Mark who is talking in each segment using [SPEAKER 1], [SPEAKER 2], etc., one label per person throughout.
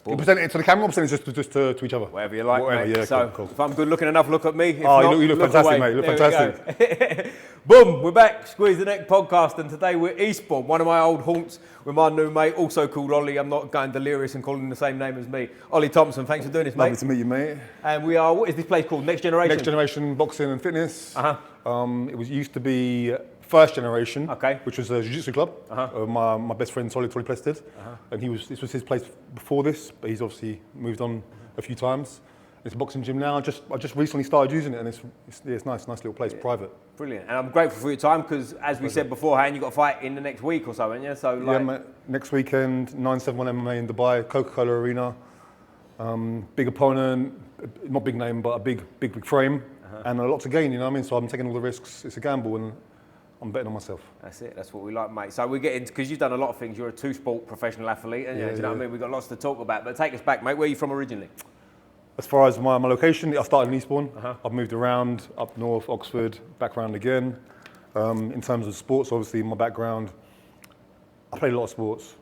[SPEAKER 1] You present it to the camera or present it just to each other?
[SPEAKER 2] Whatever you like,
[SPEAKER 1] Whatever,
[SPEAKER 2] mate.
[SPEAKER 1] yeah,
[SPEAKER 2] So,
[SPEAKER 1] cool.
[SPEAKER 2] if I'm good looking enough, look at me. If
[SPEAKER 1] Oh,
[SPEAKER 2] not,
[SPEAKER 1] you look fantastic,
[SPEAKER 2] away.
[SPEAKER 1] mate. You look
[SPEAKER 2] There
[SPEAKER 1] fantastic.
[SPEAKER 2] Boom, we're back. Squeeze the Neck podcast, and today we're Eastbourne, one of my old haunts with my new mate, also called Oli. I'm not going delirious and calling him the same name as me. Oli Thompson, thanks for doing this, mate.
[SPEAKER 1] Lovely to meet you, mate.
[SPEAKER 2] And we are, what is this place called? Next Generation?
[SPEAKER 1] Next Generation Boxing and Fitness.
[SPEAKER 2] Uh-huh.
[SPEAKER 1] It used to be First Generation,
[SPEAKER 2] Okay.
[SPEAKER 1] which was a Jiu Jitsu club.
[SPEAKER 2] Uh-huh.
[SPEAKER 1] My best friend Oli Thompson, and this was his place before this, but he's obviously moved on a few times. It's a boxing gym now. I just recently started using it, and it's nice little place, private.
[SPEAKER 2] Brilliant. And I'm grateful for your time because, as we said beforehand, you've got a fight in the next week or so, haven't you? So, like,
[SPEAKER 1] Yeah, mate. Next weekend, 971 MMA in Dubai, Coca-Cola Arena. Big opponent, not big name, but a big frame, and a lot to gain. You know what I mean? So I'm taking all the risks. It's a gamble, and I'm betting on myself.
[SPEAKER 2] That's it. That's what we like, mate. So we're getting, because you've done a lot of things. You're a two-sport professional athlete, and do you know what I mean? We've got lots to talk about. But take us back, mate. Where are you from originally?
[SPEAKER 1] As far as my location, I started in Eastbourne. I've moved around, up north, Oxford, back round again. In terms of sports, obviously, my background, I played a lot of sports.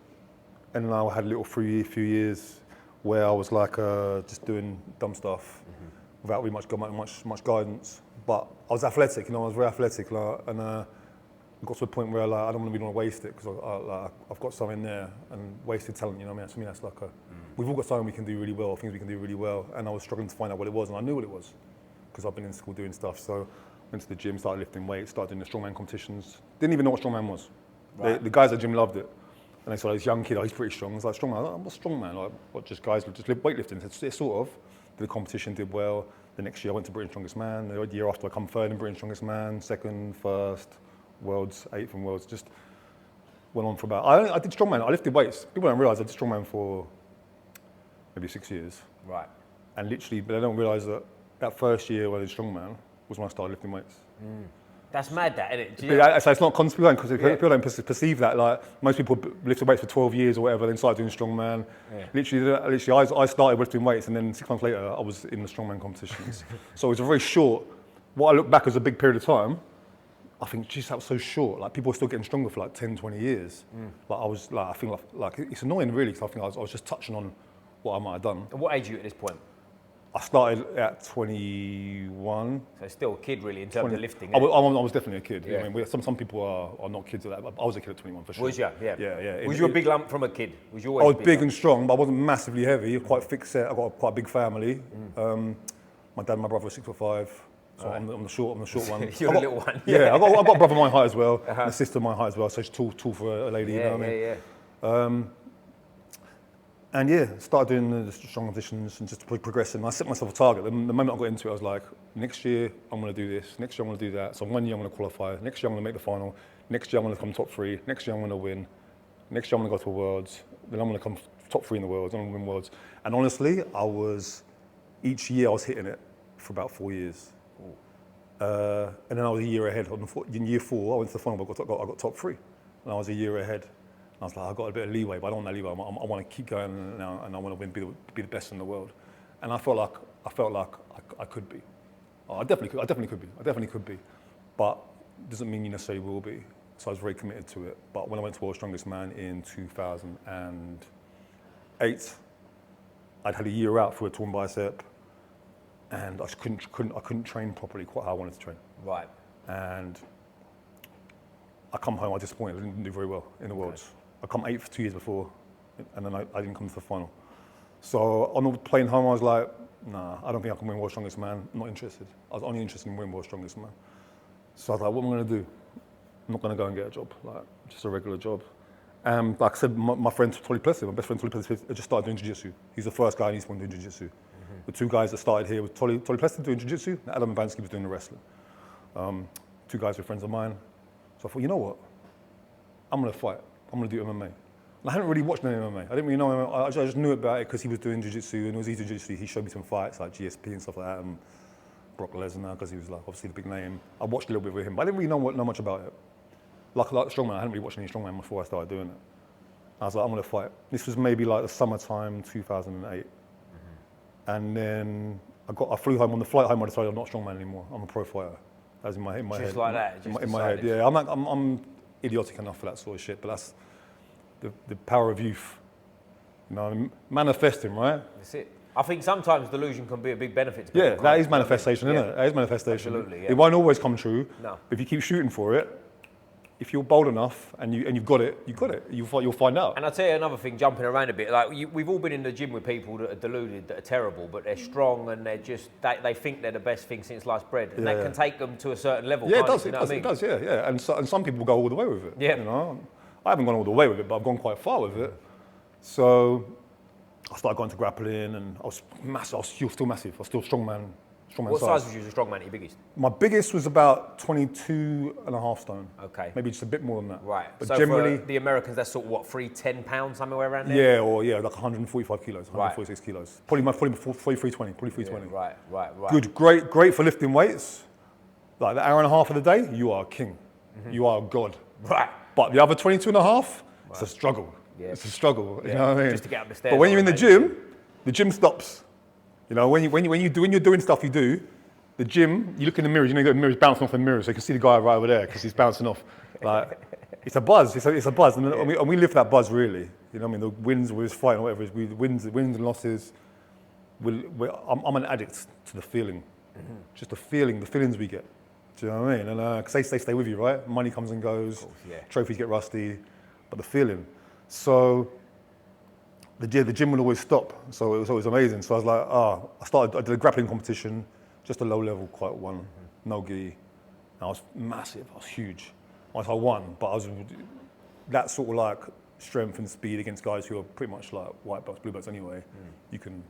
[SPEAKER 1] And then I had a little few years where I was like just doing dumb stuff without really much guidance. But I was athletic, I was very athletic. And I got to a point where I don't really want to waste it because I've got something there, and wasted talent, you know what I mean? To me, that's like we've all got something we can do really well, things we can do really well, and I was struggling to find out what it was, and I knew what it was because I've been in school doing stuff. So went to the gym, started lifting weights, started doing the strongman competitions. Didn't even know what strongman was. Right. The guys at the gym loved it, and they saw this young kid, he's pretty strong. I was like, strongman? What's strongman? Like, what, just guys just weightlifting? It's sort of. The competition did well. The next year I went to Britain's Strongest Man. The year after I come third in Britain's Strongest Man, second, first. Worlds, 8th and Worlds, just went on for about, I did strongman, I lifted weights. People don't realise I did strongman for maybe 6 years.
[SPEAKER 2] Right.
[SPEAKER 1] And literally, but they don't realise that first year when I did strongman was when I started lifting weights.
[SPEAKER 2] That's mad, that, isn't it?
[SPEAKER 1] Yeah, so it's not conspiracy because people don't perceive that. Like, most people lifted weights for 12 years or whatever, then started doing strongman. Yeah. Literally, I started lifting weights, and then 6 months later, I was in the strongman competitions. So it was a very short, what I look back as a big period of time, I think, geez, that was so short. Like, people were still getting stronger for like 10, 20 years. Like, I was like, I think like it's annoying really, because I think I was just touching on what I might have done.
[SPEAKER 2] And what age are you at this point?
[SPEAKER 1] I started at 21.
[SPEAKER 2] So still a kid really in terms of lifting.
[SPEAKER 1] I was definitely a kid.
[SPEAKER 2] Yeah.
[SPEAKER 1] I mean, some people are not kids at that, but I was a kid at 21 for sure.
[SPEAKER 2] Was you? Yeah.
[SPEAKER 1] Yeah.
[SPEAKER 2] Was you a big lump from a kid? Was you always
[SPEAKER 1] I was big and strong, but I wasn't massively heavy. Quite thick set. I got quite a big family. My dad and my brother were 6'5". So right. I'm the short one.
[SPEAKER 2] You're the little one.
[SPEAKER 1] Yeah, I got a brother my height as well, and a sister my height as well. So she's tall for a lady.
[SPEAKER 2] Yeah,
[SPEAKER 1] you know what I mean? And yeah, started doing the strong competitions and just progressing. I set myself a target. The moment I got into it, I was like, next year I'm going to do this. Next year I'm going to do that. So 1 year I'm going to qualify. Next year I'm going to make the final. Next year I'm going to come top 3. Next year I'm going to win. Next year I'm going to go to Worlds. Then I'm going to come top 3 in the Worlds. I'm going to win Worlds. And honestly, each year I was hitting it for about 4 years. And then I was a year ahead. In year 4, I went to the final, but I got top 3. And I was a year ahead. And I was like, I got a bit of leeway, but I don't want that leeway. I want to keep going now, and I want to win, be the best in the world. And I felt like I could be. I definitely could be. But it doesn't mean you necessarily will be. So I was very committed to it. But when I went to World's Strongest Man in 2008, I'd had a year out for a torn bicep. And I couldn't train properly quite how I wanted to train.
[SPEAKER 2] Right.
[SPEAKER 1] And I come home, I was disappointed. I didn't do very well in the Worlds. I come 8th 2 years before, and then I didn't come to the final. So on the plane home, I was like, nah, I don't think I can win World's Strongest Man. I'm not interested. I was only interested in winning World's Strongest Man. So I was like, what am I going to do? I'm not going to go and get a job, like just a regular job. And like I said, my friend Oli Thompson, my best friend Oli Thompson, just started doing Jiu Jitsu. He's the first guy in Eastbourne doing Jiu Jitsu. The 2 guys that started here were Oli Thompson doing Jiu Jitsu, and Adam Bansky was doing the wrestling. 2 guys were friends of mine. So I thought, you know what? I'm going to fight. I'm going to do MMA. And I hadn't really watched any MMA. I didn't really know MMA. I just knew about it because he was doing Jiu Jitsu, and it was easy Jiu Jitsu. He showed me some fights like GSP and stuff like that, and Brock Lesnar, because he was like obviously the big name. I watched a little bit with him, but I didn't really know much about it. Like Strongman, I hadn't really watched any Strongman before I started doing it. I was like, I'm going to fight. This was maybe like the summertime 2008. And then I flew home. On the flight home, I decided I'm not a strongman anymore. I'm a pro fighter. That was in my head.
[SPEAKER 2] Just like that?
[SPEAKER 1] In my head, yeah. I'm idiotic enough for that sort of shit, but that's the power of youth. You know, manifesting, right?
[SPEAKER 2] That's it. I think sometimes delusion can be a big benefit to people.
[SPEAKER 1] Yeah, that is manifestation, isn't it? That is manifestation.
[SPEAKER 2] Absolutely, yeah.
[SPEAKER 1] It won't always come true.
[SPEAKER 2] No.
[SPEAKER 1] But if you keep shooting for it, if you're bold enough and you've got it, you got it. You'll find out.
[SPEAKER 2] And I'll tell you another thing, jumping around a bit, like we've all been in the gym with people that are deluded, that are terrible, but they're strong and they're just, they think they're the best thing since sliced bread. And that can take them to a certain level.
[SPEAKER 1] Yeah, it does,
[SPEAKER 2] you know what I mean?
[SPEAKER 1] it does, yeah. And some people go all the way with it.
[SPEAKER 2] Yeah.
[SPEAKER 1] You know, I haven't gone all the way with it, but I've gone quite far with it. So I started going to grappling and I was massive, I was still massive. I was still strongman
[SPEAKER 2] What size was you as a strongman, your biggest?
[SPEAKER 1] My biggest was about 22.5 stone.
[SPEAKER 2] Okay.
[SPEAKER 1] Maybe just a bit more than that.
[SPEAKER 2] Right.
[SPEAKER 1] But
[SPEAKER 2] so
[SPEAKER 1] generally,
[SPEAKER 2] for the Americans, that's sort of what, 310 pounds, somewhere around there?
[SPEAKER 1] Yeah, like 145 kilos, 146 kilos. Probably 320, probably 320.
[SPEAKER 2] Yeah, right.
[SPEAKER 1] Good, great for lifting weights. Like the hour and a half of the day, you are a king. You are a god.
[SPEAKER 2] Right.
[SPEAKER 1] But the other 22 and a half, it's a struggle.
[SPEAKER 2] Yeah.
[SPEAKER 1] It's a struggle. You know what I mean?
[SPEAKER 2] Just to get up the stairs.
[SPEAKER 1] But when you're in the gym stops. You know, when you're doing stuff you do, the gym, you look in the mirror, you know, the mirror's bouncing off the mirror, so you can see the guy right over there because he's bouncing off. Like, it's a buzz. It's a buzz, and we live for that buzz really. You know what I mean? The wins with his fight or whatever, wins and losses. I'm an addict to the feeling, just the feelings we get. Do you know what I mean? And because they stay with you, right? Money comes and goes, trophies get rusty, but the feeling. So the gym would always stop, so it was always amazing. So I was like, I did a grappling competition, just a low level, quite one, no gi. And I was massive, I was huge. I won, but I was that sort of like strength and speed against guys who are pretty much like white belts, blue belts anyway. You can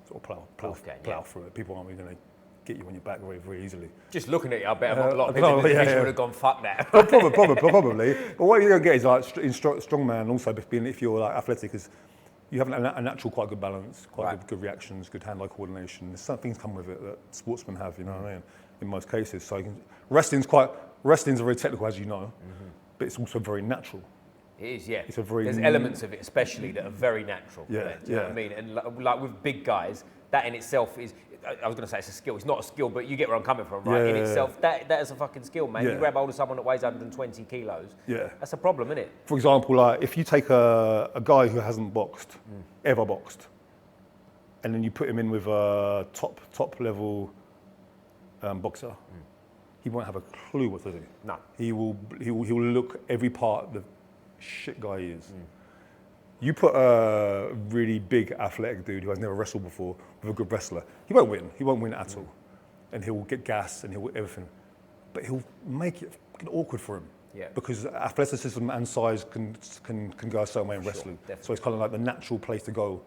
[SPEAKER 1] sort of plow through it. People aren't really going to get you on your back very, very easily.
[SPEAKER 2] Just looking at you, I bet a lot of people in the division would have gone, fuck that.
[SPEAKER 1] Probably. But what you're going to get is like in strongman, also if you're like athletic, is you have a natural quite good balance, quite good reactions, good hand-eye coordination. Some things come with it that sportsmen have, you know what I mean, in most cases. So wrestling's very technical, as you know, but it's also very natural.
[SPEAKER 2] It is, yeah.
[SPEAKER 1] There's
[SPEAKER 2] elements of it especially that are very natural.
[SPEAKER 1] Yeah,
[SPEAKER 2] do you know what I mean? And like with big guys, that in itself is, I was going to say it's a skill. It's not a skill, but you get where I'm coming from, right? In itself, that is a fucking skill, man. You grab hold of someone that weighs 120 kilos. Yeah. That's a problem, isn't it?
[SPEAKER 1] For example, like if you take a guy who hasn't boxed, ever boxed, and then you put him in with a top level boxer, he won't have a clue what to do.
[SPEAKER 2] No.
[SPEAKER 1] He will look every part the shit guy he is. You put a really big athletic dude who has never wrestled before with a good wrestler, he won't win. He won't win at all. And he'll get gas and he'll everything. But he'll make it awkward for him. Yeah. Because athleticism and size can go a certain way in wrestling. Definitely. So it's kind of like the natural place to go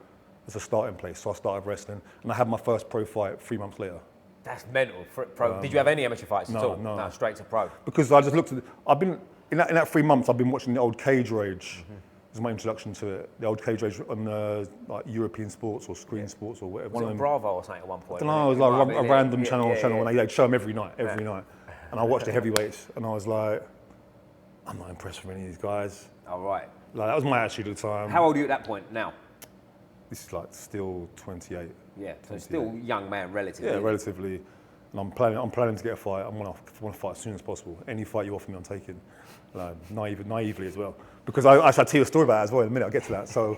[SPEAKER 1] as a starting place. So I started wrestling and I had my first pro fight 3 months later.
[SPEAKER 2] That's mental. Pro. Did you have any amateur fights at all? No, straight to pro.
[SPEAKER 1] Because I just looked at I've been in that 3 months I've been watching the old Cage Rage. This is my introduction to it. The old Cage Rage on like European sports or screen sports or whatever.
[SPEAKER 2] Was it Bravo or something at one point?
[SPEAKER 1] I don't know, it was like a random channel, and they'd show them every night. And I watched the heavyweights, and I was like, I'm not impressed with any of these guys.
[SPEAKER 2] Oh, right.
[SPEAKER 1] Like, that was my attitude at the time.
[SPEAKER 2] How old are you at that point now?
[SPEAKER 1] This is like still 28.
[SPEAKER 2] Yeah, so still young man, relatively.
[SPEAKER 1] Yeah, relatively. And I'm planning to get a fight. I want to fight as soon as possible. Any fight you offer me, I'm taking. Like, naively as well. Because I shall tell you a story about that as well in a minute, I'll get to that. So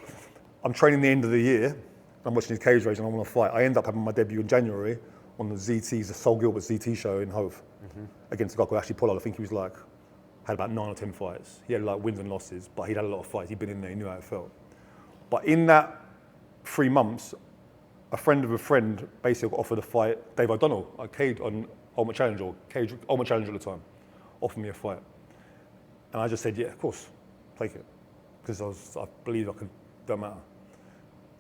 [SPEAKER 1] I'm training the end of the year, I'm watching his Cage Rage and I want to fight. I end up having my debut in January on the ZT's, the Sol Gilbert ZT show in Hove, against a guy called Ashley Pollard. I think he was like, had about 9 or 10 fights. He had like wins and losses, but he'd had a lot of fights. He'd been in there, he knew how it felt. But in that 3 months, a friend of a friend basically got offered a fight, Dave O'Donnell, on Ultimate Challenger, Ultimate Challenger at the time, offered me a fight. And I just said, yeah, of course, take it. Because I believed I could, don't matter.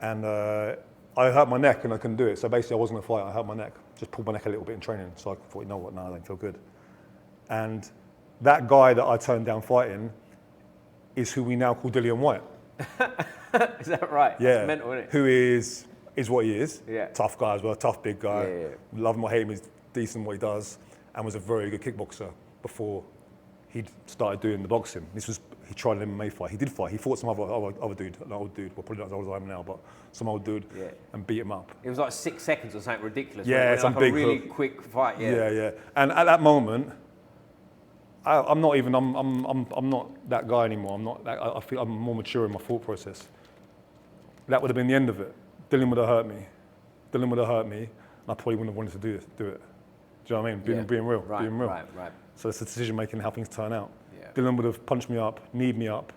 [SPEAKER 1] And I hurt my neck and I couldn't do it. So basically I wasn't gonna fight, I hurt my neck. Just pulled my neck a little bit in training. So I thought, you know what, no, I don't feel good. And that guy that I turned down fighting is who we now call Dillian White.
[SPEAKER 2] Is that right?
[SPEAKER 1] Yeah.
[SPEAKER 2] That's mental, isn't it?
[SPEAKER 1] Who is what he is.
[SPEAKER 2] Yeah.
[SPEAKER 1] Tough guy as well, tough big guy.
[SPEAKER 2] Yeah.
[SPEAKER 1] Love him or hate him, he's decent at what he does. And was a very good kickboxer before he started doing the boxing. He tried an MMA fight. He did fight. He fought some other dude, an old dude, well, probably not as old as I am now, but some old dude, and beat him up.
[SPEAKER 2] It was like 6 seconds or something ridiculous.
[SPEAKER 1] Yeah, some
[SPEAKER 2] like
[SPEAKER 1] big
[SPEAKER 2] a really
[SPEAKER 1] hook.
[SPEAKER 2] quick fight.
[SPEAKER 1] Yeah. And at that moment, I'm not that guy anymore. I feel I'm more mature in my thought process. that would have been the end of it. Dylan would have hurt me. And I probably wouldn't have wanted to do it. Do you know what I mean? Being real.
[SPEAKER 2] Right.
[SPEAKER 1] So it's a decision making how things turn out.
[SPEAKER 2] Yeah.
[SPEAKER 1] Dylan would have punched me up, kneed me up,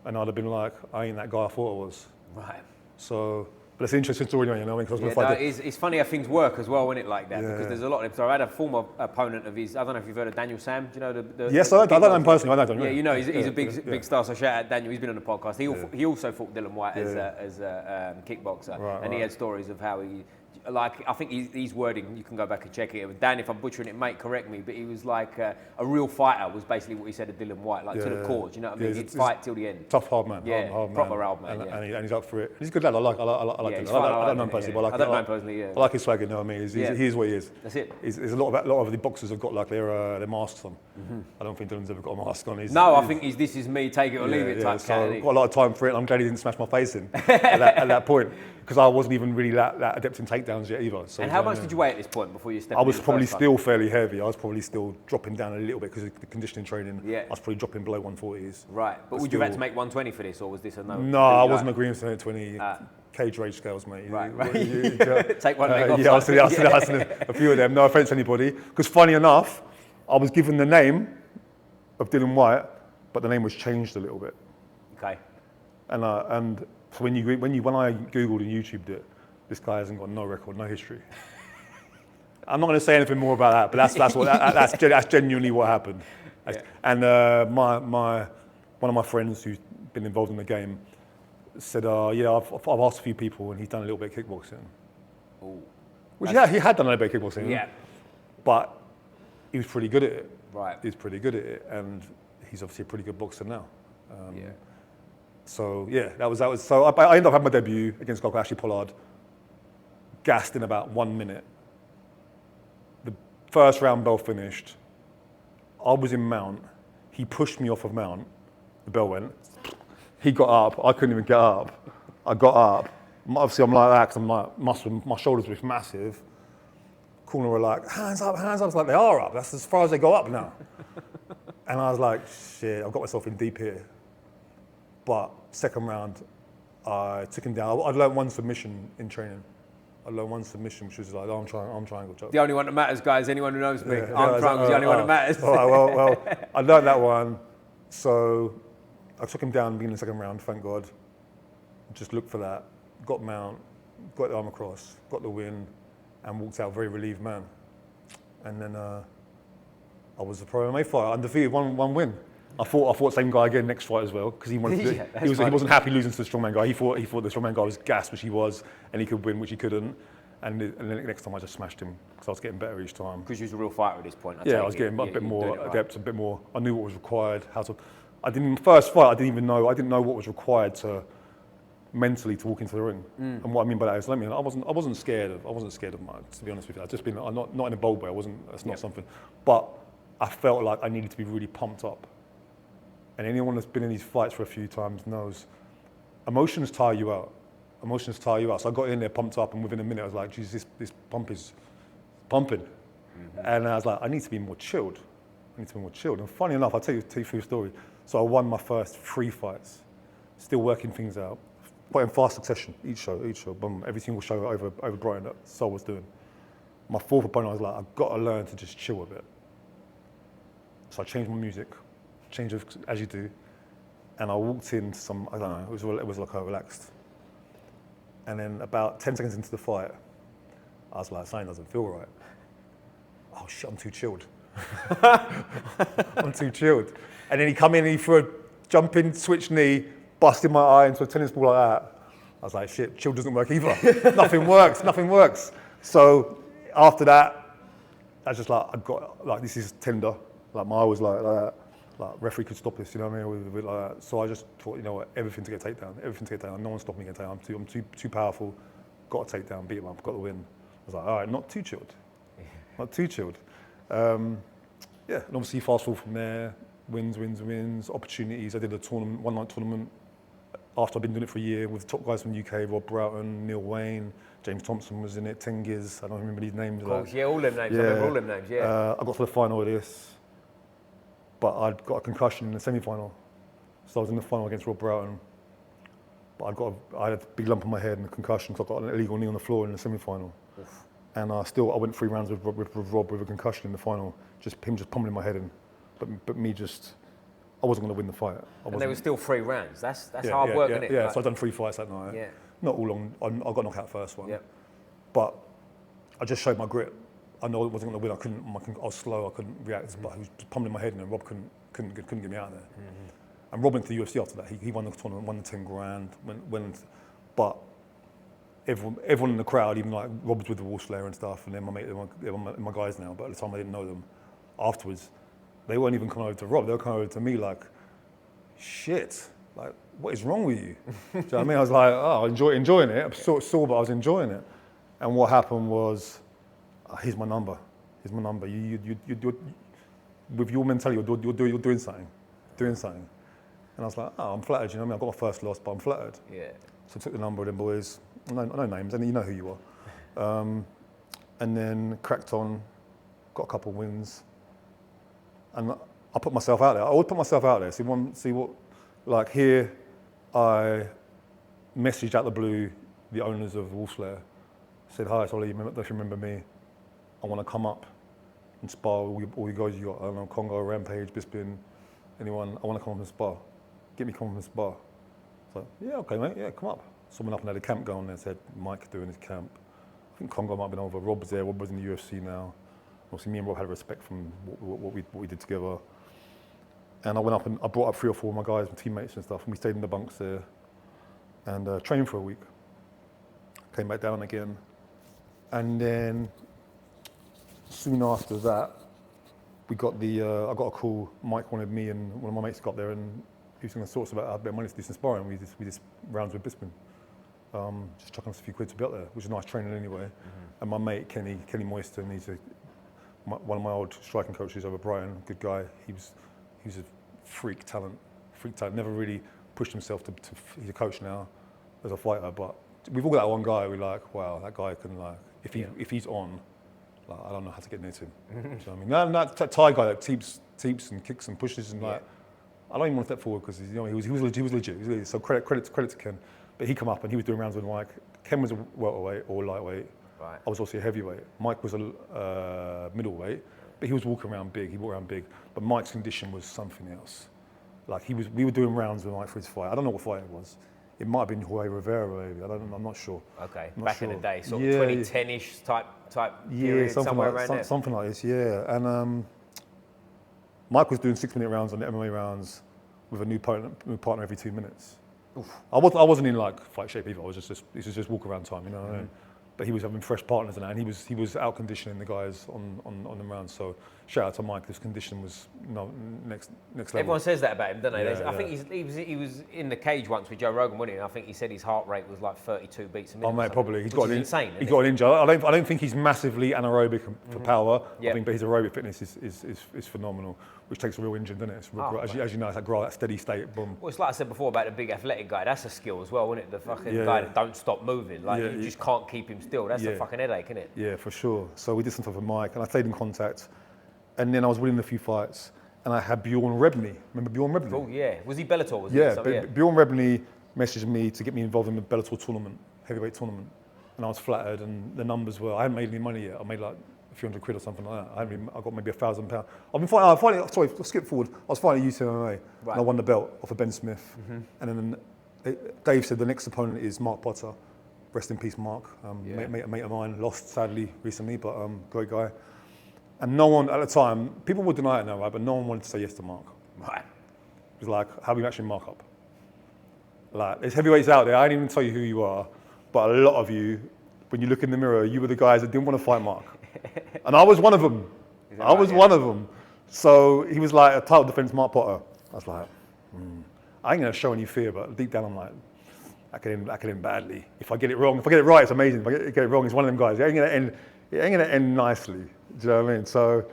[SPEAKER 1] and I'd have been like, I ain't that guy I thought I was.
[SPEAKER 2] Right.
[SPEAKER 1] So, but it's an interesting story, you know, because
[SPEAKER 2] it's funny how things work as well, isn't it, like that? Yeah. Because there's a lot of them. So I had a former opponent of his, I don't know if you've heard of Daniel Sam, do you know the
[SPEAKER 1] yes, I don't know him personally, I know Daniel.
[SPEAKER 2] Yeah, you know, he's a big star, so shout out Daniel, he's been on the podcast. He also fought Dylan White as a kickboxer, and he had stories of how he, like, I think he's wording, you can go back and check it. Dan, if I'm butchering it, mate, correct me, but he was like, a real fighter was basically what he said of Dylan White, like to the cause, you know what I mean? He'd fight till the end.
[SPEAKER 1] Tough, hard man.
[SPEAKER 2] Yeah,
[SPEAKER 1] hard
[SPEAKER 2] proper
[SPEAKER 1] man.
[SPEAKER 2] hard man,
[SPEAKER 1] and he's up for it. He's a good lad, I like him. I don't know him personally, but I
[SPEAKER 2] don't know him personally,
[SPEAKER 1] I like his swag, you know what I mean? He is what he is.
[SPEAKER 2] That's it.
[SPEAKER 1] There's a lot of the boxers have got like their masks on. I don't think Dylan's ever got a mask on.
[SPEAKER 2] I think this is me, take it or leave it type
[SPEAKER 1] so I've got a lot of time for it, and I'm glad he didn't smash my face in at that point, because I wasn't even really that adept in takedowns yet either. So,
[SPEAKER 2] and how much did you weigh at this point before you stepped
[SPEAKER 1] I was probably still fairly heavy. I was probably still dropping down a little bit because of the conditioning training.
[SPEAKER 2] Yeah.
[SPEAKER 1] I was probably dropping below 140s.
[SPEAKER 2] Right, but would you have had to make 120 for this, or was this a no?
[SPEAKER 1] No, I wasn't agreeing to 120. Cage rage scales, mate.
[SPEAKER 2] Right. Take one leg off.
[SPEAKER 1] Yeah, I've seen a few of them. No offense to anybody. Because funny enough, I was given the name of Dylan White, but the name was changed a little bit.
[SPEAKER 2] Okay.
[SPEAKER 1] And so when I Googled and YouTubed it, this guy hasn't got no record, no history. I'm not going to say anything more about that, but that's genuinely what happened. Yeah. And one of my friends who's been involved in the game said, I've asked a few people, and he's done a little bit of kickboxing.
[SPEAKER 2] Ooh.
[SPEAKER 1] Which he had done a little bit of kickboxing.
[SPEAKER 2] Yeah.
[SPEAKER 1] But he was pretty good at it.
[SPEAKER 2] Right.
[SPEAKER 1] He was pretty good at it, and he's obviously a pretty good boxer now.
[SPEAKER 2] Yeah.
[SPEAKER 1] So yeah, that was. So I ended up having my debut against a guy called Ashley Pollard. Gassed in about 1 minute. The first round bell finished. I was in mount. He pushed me off of mount. The bell went. He got up. I couldn't even get up. I got up. Obviously, I'm like that because I'm like my shoulders were massive. Corner were like, hands up, hands up. I was like, they are up. That's as far as they go up now. And I was like, shit, I've got myself in deep here. But second round, I took him down. I'd learned one submission in training. I learned one submission, which was like, arm triangle choke.
[SPEAKER 2] The only one that matters, guys, anyone who knows me. Arm triangle's the only one that matters.
[SPEAKER 1] All right, well, I learned that one. So I took him down at the beginning of the second round, thank God. Just looked for that, got mount, got the arm across, got the win, and walked out a very relieved man. And then I was a pro MMA fighter, undefeated, one win. I fought the same guy again next fight as well, because he wanted to, he wasn't happy losing to the strongman guy. He thought the strongman guy was gassed, which he was, and he could win, which he couldn't. And then next time I just smashed him, because I was getting better each time.
[SPEAKER 2] Because you was a real fighter at this point.
[SPEAKER 1] I was getting a bit more adept, a bit more. I knew what was required, first fight, I didn't know what was required to mentally to walk into the ring. And what I mean by that is, I wasn't scared of mine, to be honest with you. I've just been not in a bold way. That's not something. But I felt like I needed to be really pumped up. And anyone that's been in these fights for a few times knows emotions tire you out. So I got in there pumped up, and within a minute I was like, geez, this pump is pumping. And I was like, I need to be more chilled. And funny enough, I'll tell you through the story. So I won my first 3 fights, still working things out, quite in fast succession, each show, boom, every single show over Brighton that Sol was doing. My 4th opponent, I was like, I've got to learn to just chill a bit. So I changed my music, as you do, and I walked in I don't know, it was like relaxed. And then about 10 seconds into the fight, I was like, something doesn't feel right. Oh shit, I'm too chilled. And then he come in and he threw a jumping switch knee, busted my eye into a tennis ball like that. I was like, shit, chill doesn't work either. Nothing works. So after that, I was just like, this is tender. Like my eye was like that. Like referee could stop this, you know what I mean? With like that. So I just thought, you know what, everything to get takedown. No one's stopping me getting takedown. I'm too powerful. Got a takedown, beat him up, got the win. I was like, all right, not too chilled. And obviously fast forward from there, wins, opportunities. I did a tournament, one-night tournament after I'd been doing it for a year with top guys from the UK, Rob Broughton, Neil Wayne, James Thompson was in it, Tengiz, I don't remember these names.
[SPEAKER 2] Of course, all them names, I remember all them names,
[SPEAKER 1] I got to the final of this, but I'd got a concussion in the semi-final. So I was in the final against Rob Broughton. but I had a big lump on my head and a concussion because I got an illegal knee on the floor in the semi-final. Oof. And I went 3 rounds with Rob with a concussion in the final, him just pummeling my head in, but me just, I wasn't going to win the fight.
[SPEAKER 2] And there were still 3 rounds. That's hard work, isn't it?
[SPEAKER 1] Yeah, so I've done 3 fights that night.
[SPEAKER 2] Yeah.
[SPEAKER 1] Not all long. I got knocked out first one.
[SPEAKER 2] Yep.
[SPEAKER 1] But I just showed my grit. I know I wasn't going to win. I was slow. I couldn't react. But he was just pummeling my head in, and Rob couldn't get me out of there. Mm-hmm. And Rob went to the UFC after that. He won the tournament, won the 10 grand. But everyone in the crowd, even like Rob was with the Wall Slayer and stuff, and then my guys now. But at the time I didn't know them. Afterwards, they weren't even coming over to Rob. They were coming over to me like, shit. Like, what is wrong with you? Do you know what I mean? I was like, oh, enjoying it. I'm sore, but I was enjoying it. And what happened was, here's my number. Here's my number. You with your mentality, you're doing something. And I was like, oh, I'm flattered. You know what I mean? I got my first loss, but I'm flattered.
[SPEAKER 2] Yeah.
[SPEAKER 1] So I took the number of them boys. No names, and you know who you are. And then cracked on, got a couple of wins, and I put myself out there. I always put myself out there. See what. Like here, I messaged out the blue the owners of Wall Slayer. Said, hi, it's Oli, don't you remember me? I want to come up and spar all you guys you got. I don't know, Congo, Rampage, Bisping, anyone. I want to come up and spar. Get me come up and spar. So, yeah, okay, mate, yeah, come up. Someone up and had a camp going there, said, Mike doing his camp. I think Congo might have been over. Rob was there, Rob was in the UFC now. Obviously, me and Rob had respect from what we did together. And I went up and I brought up 3 or 4 of my guys, my teammates and stuff, and we stayed in the bunks there and trained for a week. Came back down again. And then soon after that, we got I got a call. Mike wanted me and one of my mates got there, and he was going to sort us about a bit of money to do some sparring. We did rounds with Bisping. Just chucking us a few quid to be up there, which was nice training anyway. Mm-hmm. And my mate, Kenny Moyston, he's one of my old striking coaches over Brighton, good guy. He was a freak talent. Never really pushed himself he's a coach now as a fighter, but we've all got that one guy we're like, wow, that guy can like, if he's on, like, I don't know how to get near to him. Do you know what I mean? No, that Thai guy that teeps and kicks and pushes and like, I don't even want to step forward because he was legit. So credit to Ken. But he come up and he was doing rounds with Mike. Ken was a welterweight or lightweight. Right. I was also a heavyweight. Mike was a middleweight, but he was walking around big. He walked around big. But Mike's condition was something else. Like we were doing rounds with Mike for his fight. I don't know what fight it was. It might have been Jorge Rivera, maybe. I'm not sure.
[SPEAKER 2] Okay, back in the day, sort of 2010-ish type period, somewhere around there.
[SPEAKER 1] Something like this, yeah. And Mike was doing 6-minute rounds on the MMA rounds with a new partner every 2 minutes. Oof. I wasn't in like fight shape either. This was just walk around time, you know what I mean? But he was having fresh partners and he was out conditioning the guys on the rounds. So shout out to Mike. His condition was next level.
[SPEAKER 2] Everyone says that about him, don't they?
[SPEAKER 1] Yeah,
[SPEAKER 2] I think he was in the cage once with Joe Rogan, wasn't he? And I think he said his heart rate was like 32 beats a minute.
[SPEAKER 1] Oh mate, probably. He's got
[SPEAKER 2] insane.
[SPEAKER 1] He got an injury. I don't think he's massively anaerobic for power. Yep. I think, but his aerobic fitness is phenomenal, which takes a real engine, doesn't it? It's as you know, it's that steady state. Boom.
[SPEAKER 2] Well, it's like I said before about the big athletic guy. That's a skill as well, isn't it? The fucking guy that don't stop moving. Like you just can't keep him still. That's a fucking headache, isn't it?
[SPEAKER 1] Yeah, for sure. So we did some stuff with Mike, and I stayed in contact. And then I was winning a few fights, and I had Bjorn Rebney. Remember Bjorn Rebney?
[SPEAKER 2] Oh yeah. Was he Bellator?
[SPEAKER 1] Bjorn Rebney messaged me to get me involved in the Bellator tournament, heavyweight tournament, and I was flattered. And the numbers were, I hadn't made any money yet. I made like a few hundred quid or something like that. I got maybe £1,000. I've been fighting. Sorry, skip forward. I was fighting at UTMMA, and I won the belt off of Ben Smith. Mm-hmm. And then Dave said the next opponent is Mark Potter. Rest in peace, Mark. Mate of mine, lost sadly recently, but great guy. And no one at the time, people would deny it now, right? But no one wanted to say yes to Mark. Right. It was like, how do you actually mark up? Like, there's heavyweights out there. I didn't even tell you who you are, but a lot of you, when you look in the mirror, you were the guys that didn't want to fight Mark. And I was one of them. One of them. So he was like, a title defense, Mark Potter. I was like, I ain't gonna show any fear, but deep down I'm like, I could end badly. If I get it wrong, if I get it right, it's amazing. If I get it wrong, he's one of them guys. It ain't gonna end nicely. Do you know what I mean? So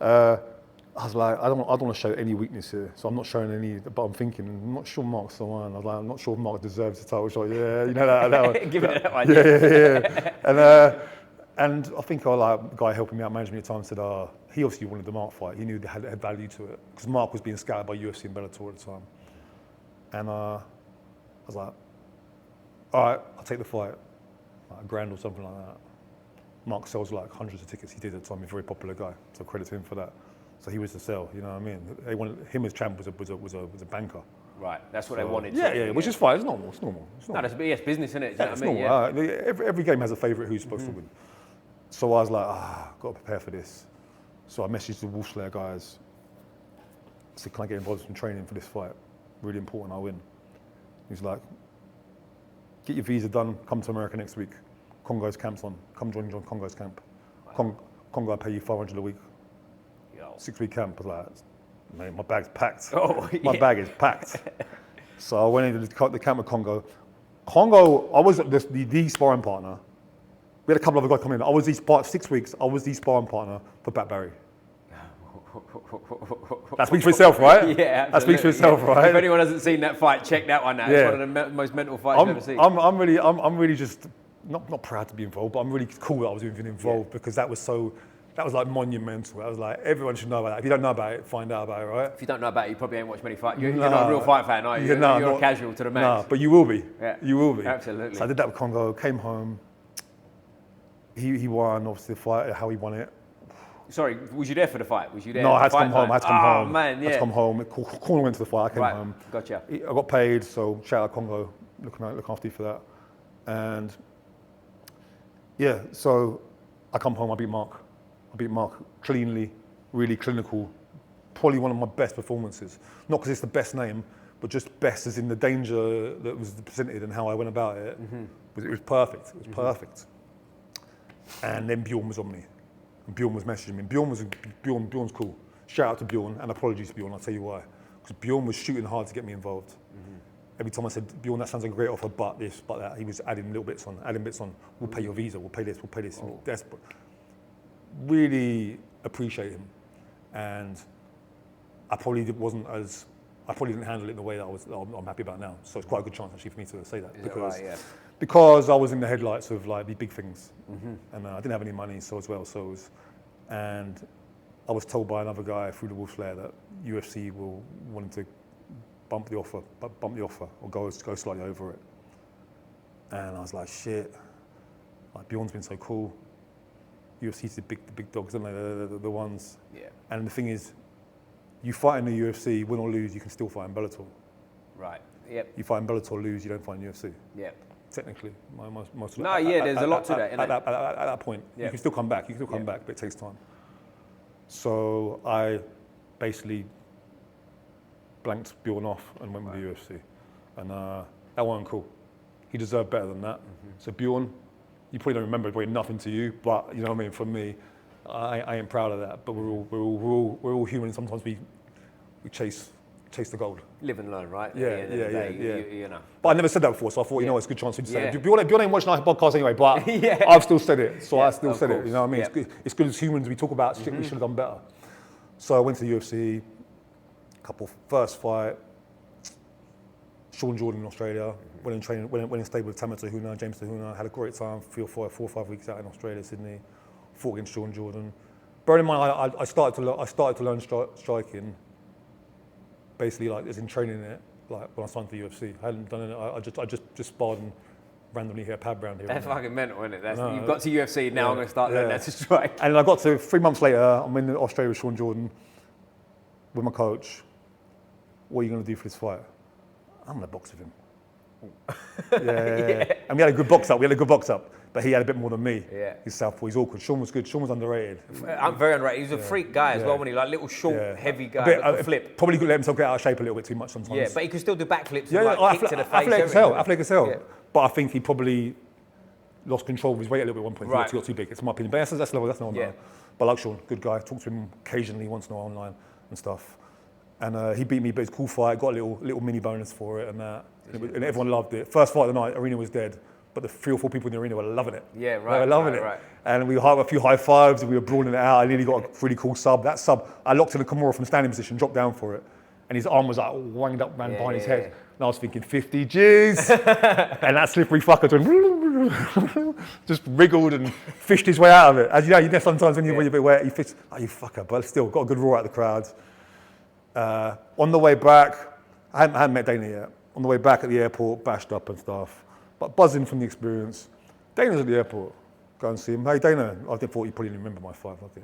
[SPEAKER 1] I was like, I don't want to show any weakness here. So I'm not showing any. But I'm thinking, I'm not sure Mark's the one. I was like, I'm not sure if Mark deserves the title shot. Yeah, you know that one.
[SPEAKER 2] Give it that one.
[SPEAKER 1] Yeah. And I think the guy helping me out, managing me at the time, said, he obviously wanted the Mark fight. He knew it had value to it because Mark was being scouted by UFC and Bellator at the time. And I was like, all right, I'll take the fight, like $1,000 or something like that. Mark sells like hundreds of tickets. He did at the time. He's a very popular guy, so credit to him for that. So he was to sell, you know what I mean? They wanted him as champ was a banker.
[SPEAKER 2] Right, that's what they wanted.
[SPEAKER 1] Yeah, which is fine. It's normal.
[SPEAKER 2] No, that's business, isn't it?
[SPEAKER 1] Yeah, it's normal. Every game has a favourite who's supposed to win. So I was like, got to prepare for this. So I messaged the Wolf Slayer guys. Said, can I get involved in some training for this fight? Really important, I win. He's like, get your visa done, come to America next week. Congo's camp's on. Come join Congo's camp. Wow. Congo, I pay you $500 a week. 6-week camp. I was like, mate, my bag's packed. My bag is packed. So I went into the camp with Congo. I was the sparring partner. We had a couple of other guys come in. I was 6 weeks. I was the sparring partner for Pat Barry. That speaks for itself, right?
[SPEAKER 2] Yeah, absolutely.
[SPEAKER 1] That speaks for itself, right?
[SPEAKER 2] If anyone hasn't seen that fight, check that one out. It's one of the most mental fights I've ever seen.
[SPEAKER 1] I'm really just not proud to be involved, but I'm really cool that I was even involved because that was like monumental. I was like, everyone should know about that. If you don't know about it, find out about it, right? If
[SPEAKER 2] you don't know about it, you probably ain't watched many fights. You're not a real fight fan, are you? You're a casual to the max.
[SPEAKER 1] No, but you will be.
[SPEAKER 2] Yeah.
[SPEAKER 1] You will be.
[SPEAKER 2] Absolutely.
[SPEAKER 1] So I did that with Congo, came home. He won, obviously, the fight, how he won it.
[SPEAKER 2] Sorry, was you there for the fight? Was you there?
[SPEAKER 1] No, I had to come home.
[SPEAKER 2] Oh, man, yeah.
[SPEAKER 1] I had to come home. Corner went to the fight, I came home.
[SPEAKER 2] Gotcha.
[SPEAKER 1] I got paid, so shout out Congo, look after you for that. And yeah, so I come home, I beat Mark cleanly, really clinical. Probably one of my best performances. Not because it's the best name, but just best as in the danger that was presented and how I went about it. It was perfect. It was perfect. And then Bjorn was on me. And Bjorn was messaging me. Bjorn's cool. Shout out to Bjorn, and apologies to Bjorn, I'll tell you why. Because Bjorn was shooting hard to get me involved. Every time I said, Bjorn, that sounds like a great offer, but this, but that, he was adding little bits on, we'll pay your visa, we'll pay this.
[SPEAKER 2] Oh.
[SPEAKER 1] Desperate. Really appreciate him. And I probably didn't handle it in the way that I'm happy about now. So it's quite a good chance actually for me to say that. Because I was in the headlights of like the big things. And I didn't have any money and I was told by another guy through the Wolf Slayer that UFC wanted to bump the offer or go slightly over it. And I was like, shit, like Bjorn's been so cool. UFC's the big dogs, aren't they? The ones.
[SPEAKER 2] Yeah.
[SPEAKER 1] And the thing is, you fight in the UFC, win or lose, you can still fight in Bellator.
[SPEAKER 2] Right. Yep.
[SPEAKER 1] You fight in Bellator, lose, you don't fight in UFC.
[SPEAKER 2] Yep.
[SPEAKER 1] Technically, most
[SPEAKER 2] no, there's a lot to that.
[SPEAKER 1] At that point, you can still come back. But it takes time. So I basically blanked Bjorn off and went with the UFC, and that wasn't cool. He deserved better than that. So Bjorn, you probably don't remember, probably nothing to you, but you know what I mean. For me, I ain't proud of that. But we're all human. Sometimes we chase the gold.
[SPEAKER 2] Live and learn, right?
[SPEAKER 1] Yeah.
[SPEAKER 2] You know.
[SPEAKER 1] But I never said that before, so I thought, it's a good chance for you to say it. Bjorn ain't watching our podcast anyway, but I've still said it, so I still said it. You know what I mean? It's good as humans, we talk about shit we should have done better. So I went to the UFC, first fight, Sean Jordan in Australia, went in training, went and stayed with James Tahuna, had a great time, 4 or 5 weeks out in Australia, Sydney, fought against Sean Jordan. Bearing in mind, I started to learn striking, basically like as in training it, like when I signed for the UFC. I hadn't done it, I just sparred and randomly hit a pad round here.
[SPEAKER 2] That's fucking mental, isn't it? You've got to UFC, now I'm going to start learning how to strike.
[SPEAKER 1] And I got to 3 months later, I'm in Australia with Sean Jordan, with my coach. What are you going to do for this fight? I'm going to box with him. Yeah. And we had a good box up. But he had a bit more than me.
[SPEAKER 2] Yeah.
[SPEAKER 1] He's southpaw, he's awkward. Sean was good. Sean was underrated.
[SPEAKER 2] I'm very underrated. He was a freak guy as well, when he like little short, heavy guy that could flip.
[SPEAKER 1] Probably could let himself get out of shape a little bit too much sometimes.
[SPEAKER 2] Yeah, but he could still do backflips.
[SPEAKER 1] Kick to the face. Athletic as hell. Yeah. But I think he probably lost control of his weight a little bit at one point. He got too big. It's my opinion. But that's normal. Yeah. But I like Sean, good guy. Talk to him occasionally, once in a while online and stuff. And he beat me, but it's a cool fight. Got a little mini bonus for it and that. And everyone loved it. First fight of the night, arena was dead. But the 3 or 4 people in the arena were loving it.
[SPEAKER 2] Yeah, right.
[SPEAKER 1] They were loving it. And we had a few high fives and we were brawling it out. I nearly got a really cool sub. That sub, I locked in a Kimura from standing position, dropped down for it. And his arm was like wanged up round behind his head. And I was thinking, 50 G's. And that slippery fucker just wriggled and fished his way out of it. As you know sometimes when you're a bit wet, you fish, you fucker. But still got a good roar out of the crowd. On the way back, I hadn't met Dana yet. On the way back at the airport, bashed up and stuff. but buzzing from the experience. Dana's at the airport. Go and see him. Hey, Dana. I thought he probably didn't remember my fight. Okay.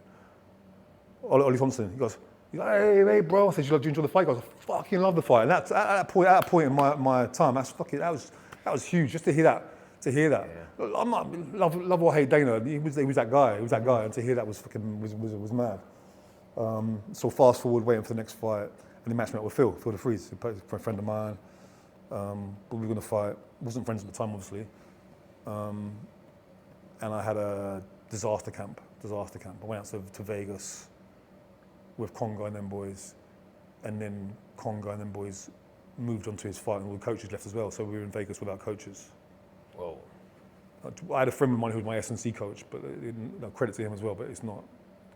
[SPEAKER 1] Oli Thompson. He's like, hey, bro. I said, do you enjoy the fight? I goes, I fucking love the fight. And that's at that point in my time, that was huge. Just to hear that. Yeah. I'm not love or hate Dana. He was that guy. And to hear that was mad. So fast forward, waiting for the next fight, and he matched me up with Phil the Freeze, a friend of mine. But we were going to fight. Wasn't friends at the time, obviously. And I had a disaster camp. I went out to Vegas with Congo and them boys, and then Congo and them boys moved on to his fight, and all the coaches left as well. So we were in Vegas without coaches.
[SPEAKER 2] Whoa.
[SPEAKER 1] I had a friend of mine who was my S&C coach, but credit to him as well. But it's not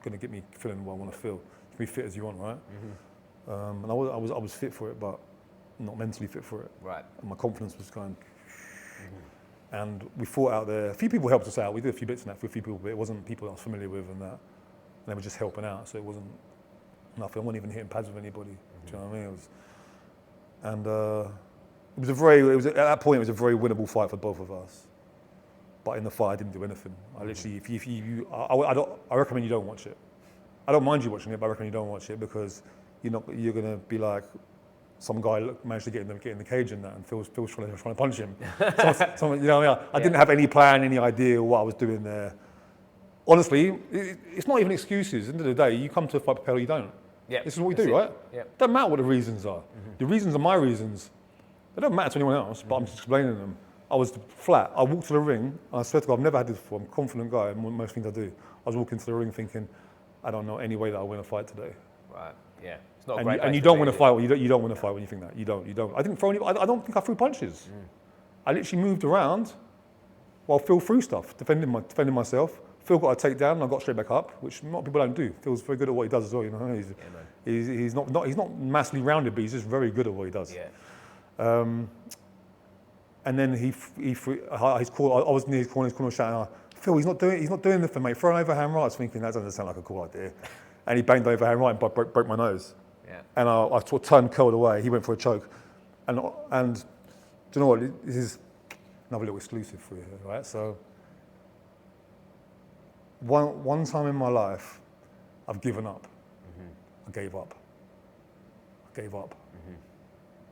[SPEAKER 1] going to get me feeling what I want to feel. You can be fit as you want, right? Mm-hmm. And I was fit for it, but not mentally fit for it.
[SPEAKER 2] Right.
[SPEAKER 1] And my confidence was going. Mm-hmm. And we fought out there. A few people helped us out. We did a few bits in that for a few people, but it wasn't people I was familiar with and that. And they were just helping out, so it wasn't nothing. I wasn't even hitting pads with anybody. Mm-hmm. Do you know what I mean? At that point, it was a very winnable fight for both of us. But in the fight, I didn't do anything. I literally, I recommend you don't watch it. I don't mind you watching it, but I recommend you don't watch it because you're gonna be like, some guy managed to get in the cage and that, and Phil's trying to punch him. You know what I mean? I didn't have any plan, any idea what I was doing there. Honestly, it's not even excuses. At the end of the day, you come to a fight prepared or you don't.
[SPEAKER 2] Yeah,
[SPEAKER 1] this is what we do, right?
[SPEAKER 2] Yeah.
[SPEAKER 1] Doesn't matter what the reasons are. Mm-hmm. The reasons are my reasons. They don't matter to anyone else, but I'm just explaining them. I was flat. I walked to the ring, and I swear to God, I've never had this before. I'm a confident guy in most things I do. I was walking to the ring thinking, I don't know any way that I'll win a fight today.
[SPEAKER 2] Right, yeah. It's not a great
[SPEAKER 1] and you don't win a fight. You don't win a fight when you think that. You don't. I didn't throw any. I don't think I threw punches. I literally moved around while Phil threw stuff, defending myself. Phil got a takedown, and I got straight back up, which a lot of people don't do. Phil's very good at what he does as well. You know, he's not massively rounded, but he's just very good at what he does.
[SPEAKER 2] Yeah.
[SPEAKER 1] And then I was near his corner shouting, Phil, he's not doing anything, mate. Throw an overhand right. I was thinking that doesn't sound like a cool idea. And he banged overhand right and broke my nose. Yeah. And I sort of turned curled away. He went for a choke. And do you know what? This is another little exclusive for you, right? So one time in my life, I've given up. Mm-hmm. I gave up.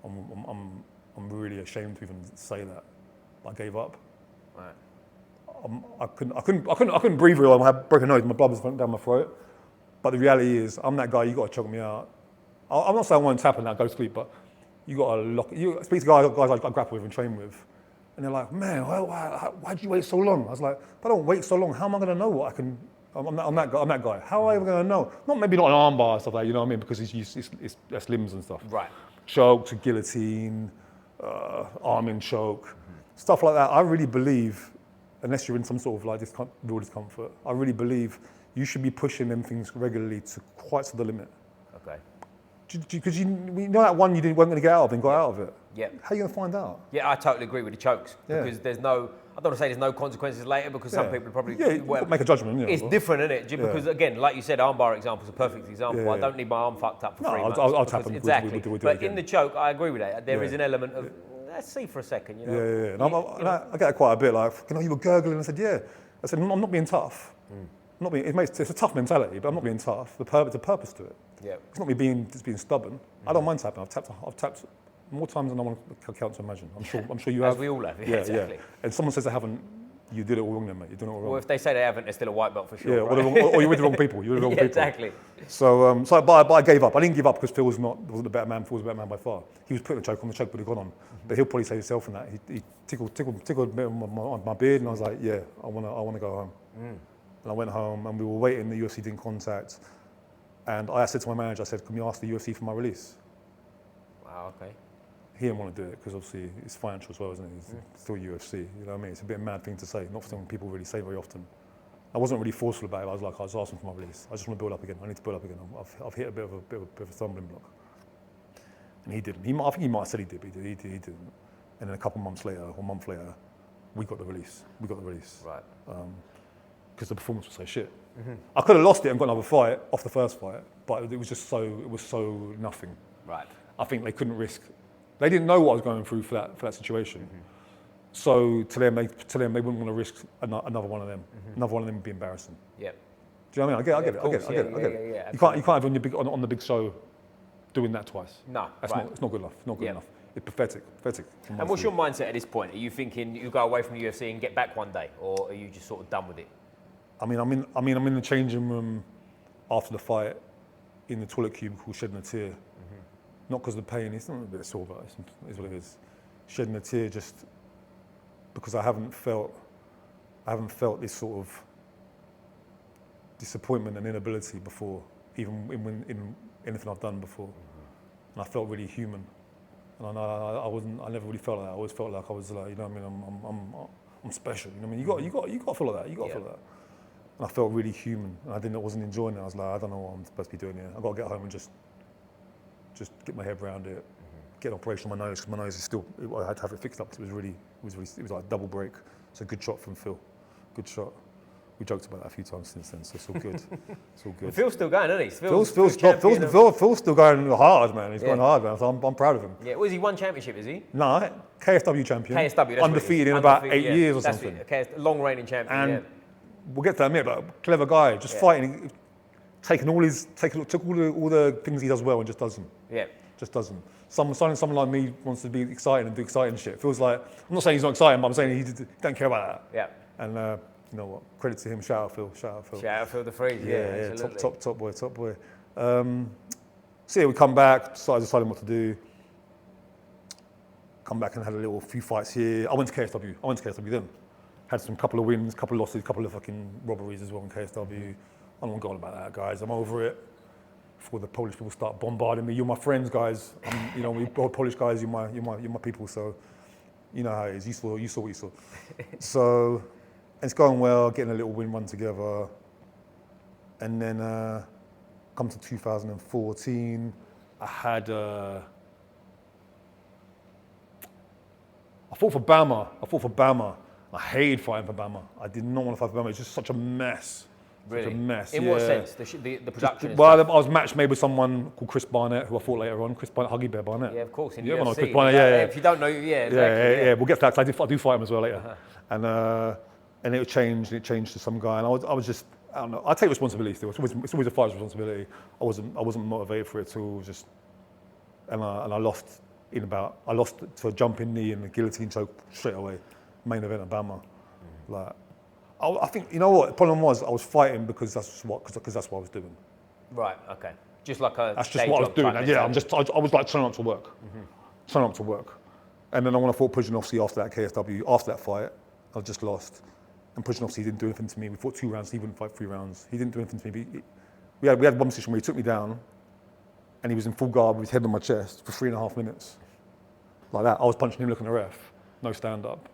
[SPEAKER 1] Mm-hmm. I'm really ashamed to even say that. I gave up. Right. I couldn't breathe real. I had a broken nose. My blood was down my throat. But the reality is, I'm that guy. You got to choke me out. I'm not saying I won't tap and that go to sleep, but you got to lock. You speak to guys I grapple with and train with, and they're like, "Man, why did you wait so long?" I was like, "If I don't wait so long, how am I going to know what I can?" I'm that guy. How am I going to know? Maybe not an armbar and stuff like that. You know what I mean? Because it's limbs and stuff. Right. Choke to guillotine. Arm in choke, stuff like that. I really believe, unless you're in some sort of like real discomfort, I really believe you should be pushing them things regularly to quite to the limit. Okay. Because you know that one you weren't going to get out of and got out of it. Yeah. How are you going to find out?
[SPEAKER 2] Yeah, I totally agree with the chokes because there's no. I don't want to say there's no consequences later because some people probably
[SPEAKER 1] make a judgment.
[SPEAKER 2] It's different, isn't it? Because again, like you said, armbar example is a perfect example. I don't need my arm fucked up for 3 months.
[SPEAKER 1] I'll tap them.
[SPEAKER 2] Exactly. But in the choke, I agree with that. There is an element of let's see for a second. You know.
[SPEAKER 1] Yeah. And I get it quite a bit. Like, you were gurgling. I said, yeah. I said, I'm not being tough. It's a tough mentality, but I'm not being tough. There's a purpose to it. Yeah. It's not me being stubborn. I don't mind tapping. I've tapped more times than I want to count to imagine. I'm sure you have.
[SPEAKER 2] As we all have. Yeah, exactly.
[SPEAKER 1] Yeah. And someone says they haven't, you did it all wrong then, mate. You're doing it all wrong.
[SPEAKER 2] Well, if they say they haven't, they're still a white belt for sure.
[SPEAKER 1] Yeah, right? or you're with the wrong people. You're with the wrong people.
[SPEAKER 2] Exactly.
[SPEAKER 1] So, but I gave up. I didn't give up because Phil wasn't a better man. Phil was a better man by far. He was putting the choke on. The choke would have gone on. But he'll probably say himself in that. He tickled a bit on my beard, and I was like, yeah, I want to go home. And I went home, and we were waiting. The UFC didn't contact, and I said to my manager, I said, can we ask the UFC for my release?
[SPEAKER 2] Wow. Okay.
[SPEAKER 1] He didn't want to do it because obviously it's financial as well, isn't it? It's still UFC, you know what I mean? It's a bit of a mad thing to say, not something people really say very often. I wasn't really forceful about it. I was asking for my release. I just want to build up again. I need to build up again. I've hit a bit of a stumbling block. And he didn't. I think he might have said he did, but he didn't. And then a couple of months later, or a month later, we got the release. Right. Because the performance was so shit. I could have lost it and got another fight off the first fight, but it was so nothing. Right. I think they couldn't risk. They didn't know what I was going through for that situation. So to them, they wouldn't want to risk another one of them. Another one of them would be embarrassing.
[SPEAKER 2] Yeah.
[SPEAKER 1] Do you know what I mean? I get it. You can't have on the big show doing that twice.
[SPEAKER 2] No,
[SPEAKER 1] it's not good enough. Not good enough. It's pathetic.
[SPEAKER 2] And what's your mindset at this point? Are you thinking you go away from the UFC and get back one day, or are you just sort of done with it?
[SPEAKER 1] I mean, I'm in the changing room after the fight, in the toilet cubicle, shedding a tear. Not because of the pain. It's not a bit sore, but it's what it is. Shedding a tear just because I haven't felt this sort of disappointment and inability before, even in anything I've done before. And I felt really human. And I never really felt like that. I always felt like I was like, you know what I mean, I'm special. You know what I mean? You got to feel like that. You got to feel like that. And I felt really human. And I wasn't enjoying it. I was like, I don't know what I'm supposed to be doing here. I got to get home and just get my head around it. Get an operation on my nose, because my nose is still, I had to have it fixed up because it was like a double break. It's a good shot from Phil. Good shot. We joked about that a few times since then, so it's all good. It's all good.
[SPEAKER 2] Phil's still going, isn't he?
[SPEAKER 1] Phil's still going hard, man. He's going hard, man. So I'm proud of him.
[SPEAKER 2] Yeah, was he won championship, is he?
[SPEAKER 1] No, KSW champion.
[SPEAKER 2] KSW, that's
[SPEAKER 1] undefeated in about 8 years or something.
[SPEAKER 2] Long reigning champion,
[SPEAKER 1] and we'll get to that in a minute, but clever guy, just fighting, took all the things he does well and just does them. Yeah. Just doesn't. Someone like me wants to be exciting and do exciting shit. It feels like, I'm not saying he's not exciting, but I'm saying he don't care about that. Yeah. And you know what? Credit to him. Shout out Phil. Shout out Phil the Freeze. Yeah. Top boy. So yeah, we come back, started deciding what to do. Come back and had a few fights here. I went to KSW then. Had couple of wins, couple of losses, couple of fucking robberies as well in KSW. I don't want to go on about that, guys. I'm over it. Before the Polish people start bombarding me, you're my friends, guys. You know, we all Polish guys. You're my people. So, you know how it is. You saw what you saw. So, it's going well. Getting a little win run together, and then come to 2014. I fought for Bama. I hated fighting for Bama. I did not want to fight for Bama. It's just such a mess.
[SPEAKER 2] Really?
[SPEAKER 1] Such a mess.
[SPEAKER 2] In what sense? The production?
[SPEAKER 1] Well, I was match made with someone called Chris Barnett, who I fought later on. Chris Barnett, Huggy Bear Barnett.
[SPEAKER 2] Yeah, of course. In
[SPEAKER 1] UFC.
[SPEAKER 2] Well,
[SPEAKER 1] Chris Barnett,
[SPEAKER 2] If you don't know, exactly.
[SPEAKER 1] We'll get to that because I do fight him as well later. And it changed. It changed to some guy, and I was just, I don't know. I take responsibility still. It's always a fighter's responsibility. I wasn't motivated for it at all. And I lost to a jumping knee and a guillotine choke straight away. Main event at Bama. Like, I think, you know what, the problem was I was fighting because that's what I was doing.
[SPEAKER 2] Right, okay. Just like a
[SPEAKER 1] That's just what I was doing. Yeah, I was like turning up to work. Turning up to work. And then when I fought Pudzianowski after that KSW, after that fight, I just lost. And Pudzianowski didn't do anything to me. We fought 2 rounds, he wouldn't fight 3 rounds. He didn't do anything to me. We had one position where he took me down and he was in full guard with his head on my chest for 3.5 minutes. Like that. I was punching him, looking at the ref. No stand up.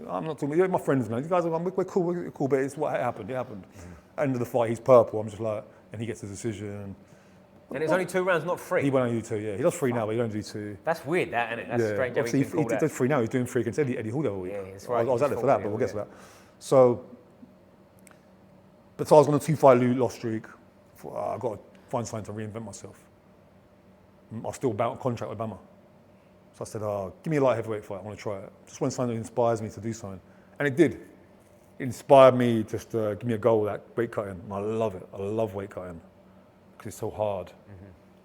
[SPEAKER 1] I'm not talking, you're my friends, man. You guys we're cool, but it's what happened. It happened. End of the fight, he's purple. I'm just like, and he gets the decision.
[SPEAKER 2] And it's only 2 rounds, not 3.
[SPEAKER 1] He went on do 2, yeah. He does 3 now, but he don't do 2.
[SPEAKER 2] That's weird, that, isn't it? That's strange.
[SPEAKER 1] Obviously, he does 3 now. He's doing 3 against Eddie Hall the other week.
[SPEAKER 2] Yeah, that's right.
[SPEAKER 1] I was at it for that, but we'll get to that. So I was on a 2-fight loss streak. I've got to find something to reinvent myself. I was still about contract with Bama. So I said, give me a light heavyweight fight, I want to try it. Just when something that inspires me to do something. And it did. It inspired me just to give me a goal, that weight cutting. And I love it. I love weight cutting because it's so hard.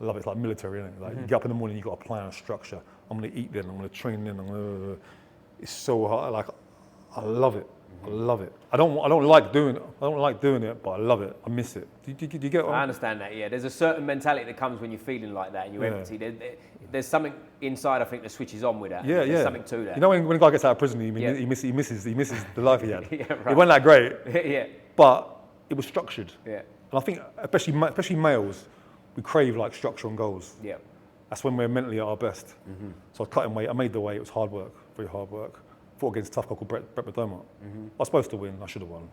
[SPEAKER 1] I love it. It's like military, isn't it? Like you get up in the morning, you've got a plan, a structure. I'm going to eat then, I'm going to train then. It's so hard. Like, I love it. I love it. I don't like doing it. I don't like doing it, but I love it. I miss it. Do you get what
[SPEAKER 2] I understand that, yeah. There's a certain mentality that comes when you're feeling like that and you're empty. There's something inside, I think, that switches on with that. There's something to that.
[SPEAKER 1] You know when a guy gets out of prison, he misses the life he had.
[SPEAKER 2] Right.
[SPEAKER 1] It wasn't that great.
[SPEAKER 2] Yeah.
[SPEAKER 1] But it was structured.
[SPEAKER 2] Yeah.
[SPEAKER 1] And I think, especially males, we crave like structure and goals.
[SPEAKER 2] Yeah.
[SPEAKER 1] That's when we're mentally at our best. So I was cutting weight. I made the weight. It was hard work, very hard work. Fought against a tough guy called Brett McDermott. I was supposed to win. I should have won.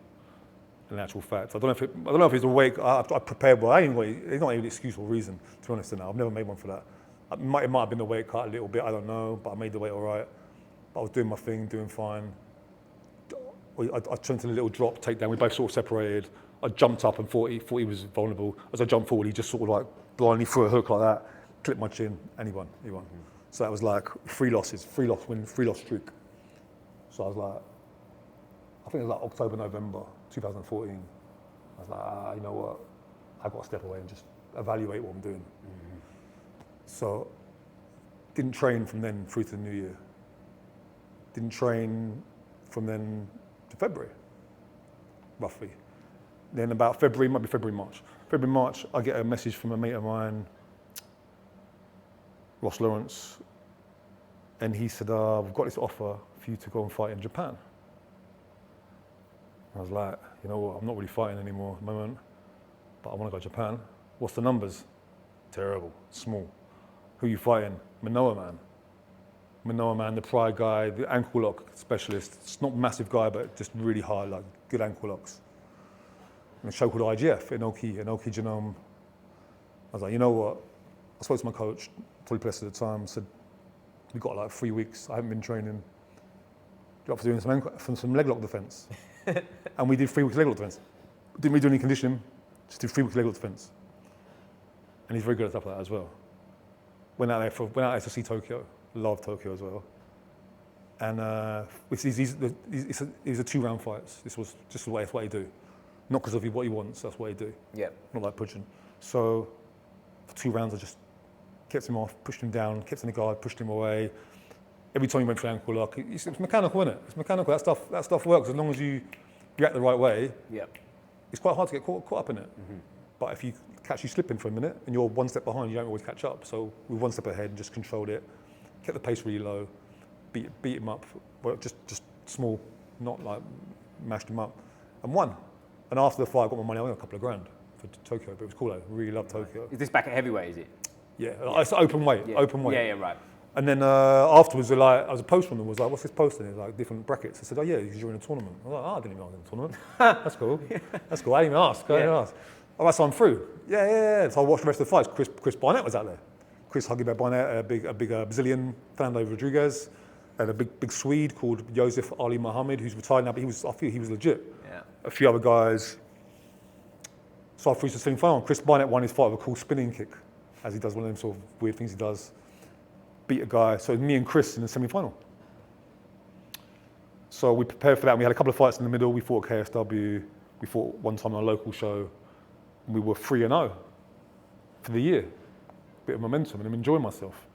[SPEAKER 1] In actual fact, I don't know if it's a weight. I prepared well. It's not even an excuse or reason. To be honest, now I've never made one for that. It might have been the weight cut a little bit. I don't know, but I made the weight all right. But I was doing my thing, doing fine. I turned to a little drop, takedown. We both sort of separated. I jumped up and thought he was vulnerable. As I jumped forward, he just sort of like blindly threw a hook like that, clipped my chin, and he won. So that was like 3 loss streak. So I was like, I think it was like October, November 2014. I was like, you know what? I've got to step away and just evaluate what I'm doing. Mm-hmm. So didn't train from then through to the new year. Didn't train from then to February, roughly. Then about February, might be February, March, I get a message from a mate of mine, Ross Lawrence, and he said, we've got this offer for you to go and fight in Japan. I was like, you know what, I'm not really fighting anymore at the moment, but I want to go to Japan. What's the numbers? Terrible, small. Who are you fighting? Manoa Man, the pride guy, the ankle lock specialist. It's not a massive guy, but just really hard, like good ankle locks. And a show called IGF, Inoki Genome. I was like, you know what? I spoke to my coach, Tolly Plessis at the time, said, we've got like 3 weeks, I haven't been training. You're up for doing some leg lock defense. And we did 3 weeks leg lock defense. Didn't really do any conditioning, just did 3 weeks leg lock defense. And he's very good at stuff like that as well. Went out there to see Tokyo, loved Tokyo as well. And these are 2-round fights. This was just the way, that's what he do. Not because of what he wants, that's what he do.
[SPEAKER 2] Yeah.
[SPEAKER 1] Not like pushing. So for 2 rounds, I just kept him off, pushed him down, kept him in the guard, pushed him away. Every time he went for ankle lock, it's mechanical, isn't it? It's mechanical. That stuff works as long as you react the right way.
[SPEAKER 2] Yeah.
[SPEAKER 1] It's quite hard to get caught up in it. Mm-hmm. But if you catch you slipping for a minute and you're 1 step behind, you don't always catch up. So we were 1 step ahead and just controlled it, kept the pace really low, beat him up, well, just small, not like mashed him up, and won. And after the fight, I got my money. I got a couple of grand for Tokyo, but it was cool. I really loved Tokyo.
[SPEAKER 2] Is this back at heavyweight? Is it?
[SPEAKER 1] Yeah, it's open weight.
[SPEAKER 2] Yeah.
[SPEAKER 1] Open weight.
[SPEAKER 2] Yeah, right.
[SPEAKER 1] And then afterwards, I was a post on them. Was like, what's this post? And it was like different brackets. I said, oh yeah, because you're in a tournament. I was like, I didn't even know I was in a tournament. That's cool. That's cool. I didn't even ask. All right, so I'm through. Yeah. So I watched the rest of the fights. Chris Barnett was out there. Chris Huggy Bear Barnett, a big Brazilian, Fernando Rodriguez, and a big Swede called Joseph Ali Mohammed, who's retired now, but I feel he was legit. Yeah. A few other guys. So I threw to the semi-final. Chris Barnett won his fight with a cool spinning kick, as he does one of them sort of weird things he does. Beat a guy. So it was me and Chris in the semi-final. So we prepared for that. And we had a couple of fights in the middle. We fought at KSW. We fought one time on a local show. And we were 3-0 for the year. Bit of momentum, and I'm enjoying myself.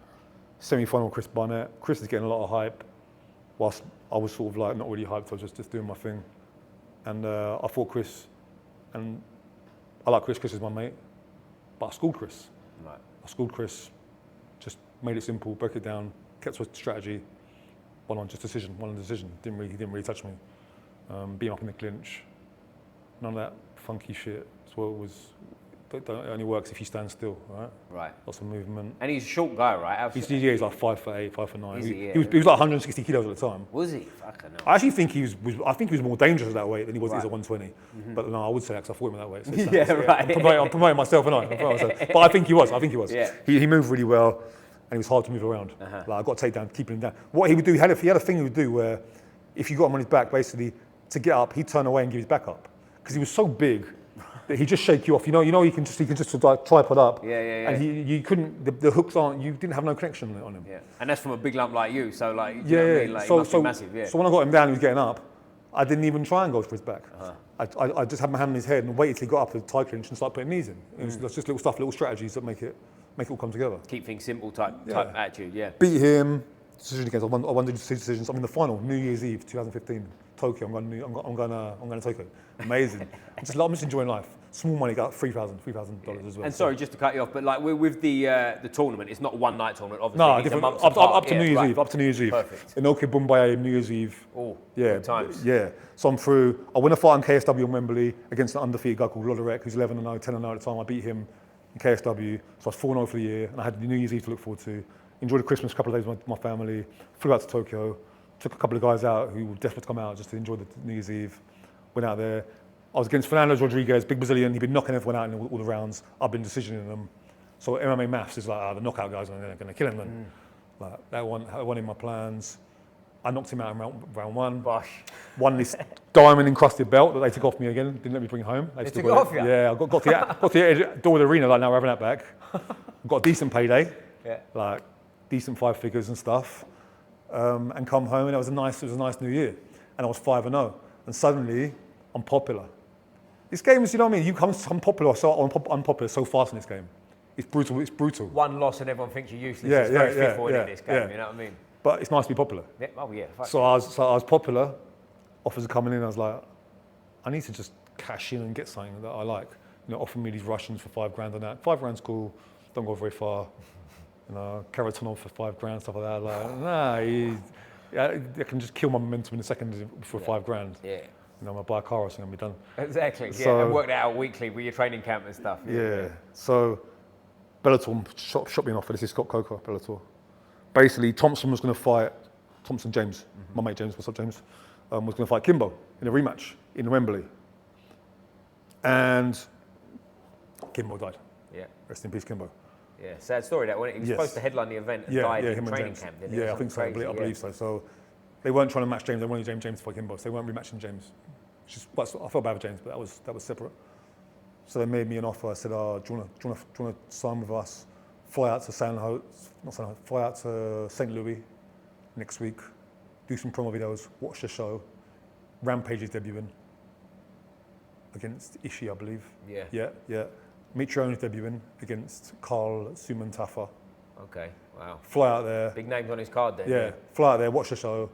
[SPEAKER 1] Semi-final, Chris Barnett. Chris is getting a lot of hype, whilst I was sort of like not really hyped. I was just doing my thing. And I fought Chris, and I like Chris. Chris is my mate, but I schooled Chris. Right. I schooled Chris. Just made it simple, broke it down, kept to a strategy. Won on decision. He didn't really touch me. Beat him up in the clinch. None of that funky shit. So it only works if you stand still, right? Right. Lots of movement.
[SPEAKER 2] And he's a short guy, right?
[SPEAKER 1] He's like 5'8", 5'9". He was like 160 kilos at the time.
[SPEAKER 2] Was he? Fucking hell.
[SPEAKER 1] I actually think he was more dangerous at that weight than he was at 120. Mm-hmm. But no, I would say that because I fought him at that weight. So right. I'm promoting myself, and but I think he was. Yeah. He moved really well, and he was hard to move around. Uh-huh. Like I got to take down, keeping him down. What he would do, he had a thing he would do where, if you got him on his back, basically to get up, he'd turn away and give his back up because he was so big. He'd just shake you off. You know, he can just like tripod up. Yeah. And you couldn't. The hooks aren't. You didn't have no connection on him. Yeah.
[SPEAKER 2] And that's from a big lump like you. So like. You know what I mean? Like, he must be massive. Yeah.
[SPEAKER 1] So when I got him down, he was getting up. I didn't even try and go for his back. Uh-huh. I just had my hand on his head and waited till he got up to the tie clinch and started putting knees in. It was just little stuff, little strategies that make it all come together.
[SPEAKER 2] Keep things simple type attitude. Yeah.
[SPEAKER 1] Beat him. Decision against. I won the decisions. I'm in the final. New Year's Eve, 2015. Tokyo. I'm going to Tokyo. Amazing. I'm just enjoying life. Small money, got $3,000 as well.
[SPEAKER 2] And sorry, just to cut you off, but like with the tournament, it's not a one-night tournament, obviously.
[SPEAKER 1] No,
[SPEAKER 2] it's
[SPEAKER 1] different.
[SPEAKER 2] A month
[SPEAKER 1] Up to New Year's Eve. Up to New Year's Eve.
[SPEAKER 2] Perfect.
[SPEAKER 1] Inoki Bumbaye, New Year's Eve.
[SPEAKER 2] Oh,
[SPEAKER 1] yeah.
[SPEAKER 2] Good times.
[SPEAKER 1] Yeah. So I'm through. I win a fight in KSW in Wembley against an undefeated guy called Lodorek, who's 11-0, 10-0 at the time. I beat him in KSW. So I was 4-0 for the year, and I had the New Year's Eve to look forward to. Enjoyed the Christmas, couple of days with my family. Flew out to Tokyo. Took a couple of guys out who were desperate to come out just to enjoy the New Year's Eve. Went out there. I was against Fernando Rodriguez, big Brazilian. He'd been knocking everyone out in all the rounds. I've been decisioning them. So MMA maths is like, the knockout guys are going to kill him then. Like, that one in my plans. I knocked him out in round one.
[SPEAKER 2] Bosh.
[SPEAKER 1] Won this diamond encrusted belt that they took off me again. Didn't let me bring home.
[SPEAKER 2] They took it off you?
[SPEAKER 1] Yeah, I got to the door of the arena, like now we're having that back. Got a decent payday. Yeah. Like, decent 5 figures and stuff. and come home, and it was a nice new year. And I was 5-0, and suddenly I'm popular. This game is, you know what I mean? You come unpopular, so unpopular so fast in this game. It's brutal.
[SPEAKER 2] One loss and everyone thinks you're useless. It's very fickle in this game, you know what I mean?
[SPEAKER 1] But it's nice to be popular.
[SPEAKER 2] Yeah. Oh yeah.
[SPEAKER 1] So I was popular. Offers are coming in. I was like, I need to just cash in and get something that I like. You know, offer me these Russians for $5,000 on that. $5,000's cool. Don't go very far. You know, Karatonov for $5,000, stuff like that. Like, I can just kill my momentum in a second for $5,000.
[SPEAKER 2] Yeah.
[SPEAKER 1] You know, I'm gonna buy a car or something, I'll be done.
[SPEAKER 2] Exactly.
[SPEAKER 1] So,
[SPEAKER 2] yeah. And work that out weekly with your training camp and stuff.
[SPEAKER 1] Yeah. So Bellator shot me an offer. This is Scott Coker, Bellator. Basically, Thompson was going to fight James, my mate James. What's up, James? Was going to fight Kimbo in a rematch in Wembley, and Kimbo died.
[SPEAKER 2] Yeah.
[SPEAKER 1] Rest in peace, Kimbo.
[SPEAKER 2] Yeah, sad story that one. He was supposed to headline the event and died in training camp.
[SPEAKER 1] Yeah, I think so. I believe so. So they weren't trying to match James. They wanted James to fight Kimbo. So they weren't rematching James. I felt bad for James, but that was separate. So they made me an offer. I said, "Oh, do you want to sign with us? Fly out to fly out to St. Louis next week, do some promo videos, watch the show. Rampage is debuting against Ishii, I believe. Yeah. Mitrione is debuting against Carl Suman-Tafa.
[SPEAKER 2] Okay, wow.
[SPEAKER 1] Fly out there.
[SPEAKER 2] Big names on his card then.
[SPEAKER 1] Yeah, fly out there, watch the show,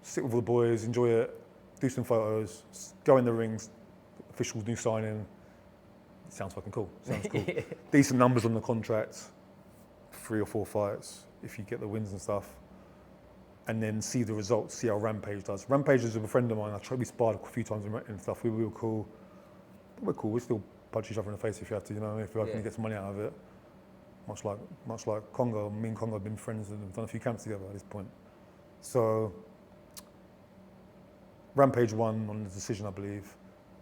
[SPEAKER 1] sit with all the boys, enjoy it, do some photos, go in the rings, officials new signing. Sounds fucking cool. Sounds cool. Decent numbers on the contract, 3 or 4 fights if you get the wins and stuff, and then see the results, see how Rampage does. Rampage is a friend of mine. We sparred a few times and stuff. We were cool. We're cool. We still punch each other in the face if you have to. You know, if you can get some money out of it. Much like Congo. Me and Congo have been friends and we've done a few camps together at this point. So Rampage won on the decision, I believe.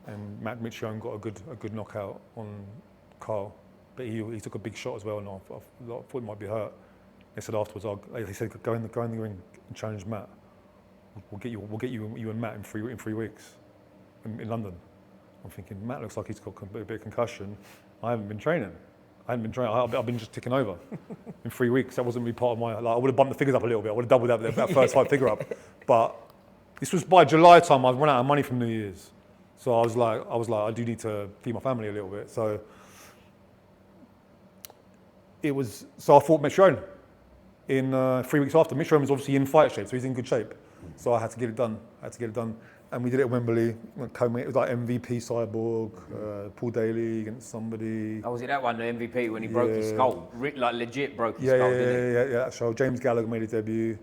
[SPEAKER 1] And Matt Mitrione got a good knockout on Carl, but he took a big shot as well, and I thought he might be hurt. They said afterwards, he said, go in the ring and challenge Matt. We'll get you and Matt in 3 weeks in London. I'm thinking Matt looks like he's got a bit of concussion. I haven't been training. I've been just ticking over in 3 weeks. That wasn't really part of my. I would have bumped the figures up a little bit. I would have doubled that first fight figure up, but this was by July time. I'd run out of money from New Year's. So I was like, I do need to feed my family a little bit. So I fought Mitrione in 3 weeks after. Mitrione was obviously in fight shape, so he's in good shape. So I had to get it done. And we did it at Wembley. It was like MVP Cyborg, Paul Daly against somebody.
[SPEAKER 2] Oh, was it that one, the MVP, when he broke his skull? Like legit broke his skull, didn't he?
[SPEAKER 1] Yeah. So James Gallagher made his debut.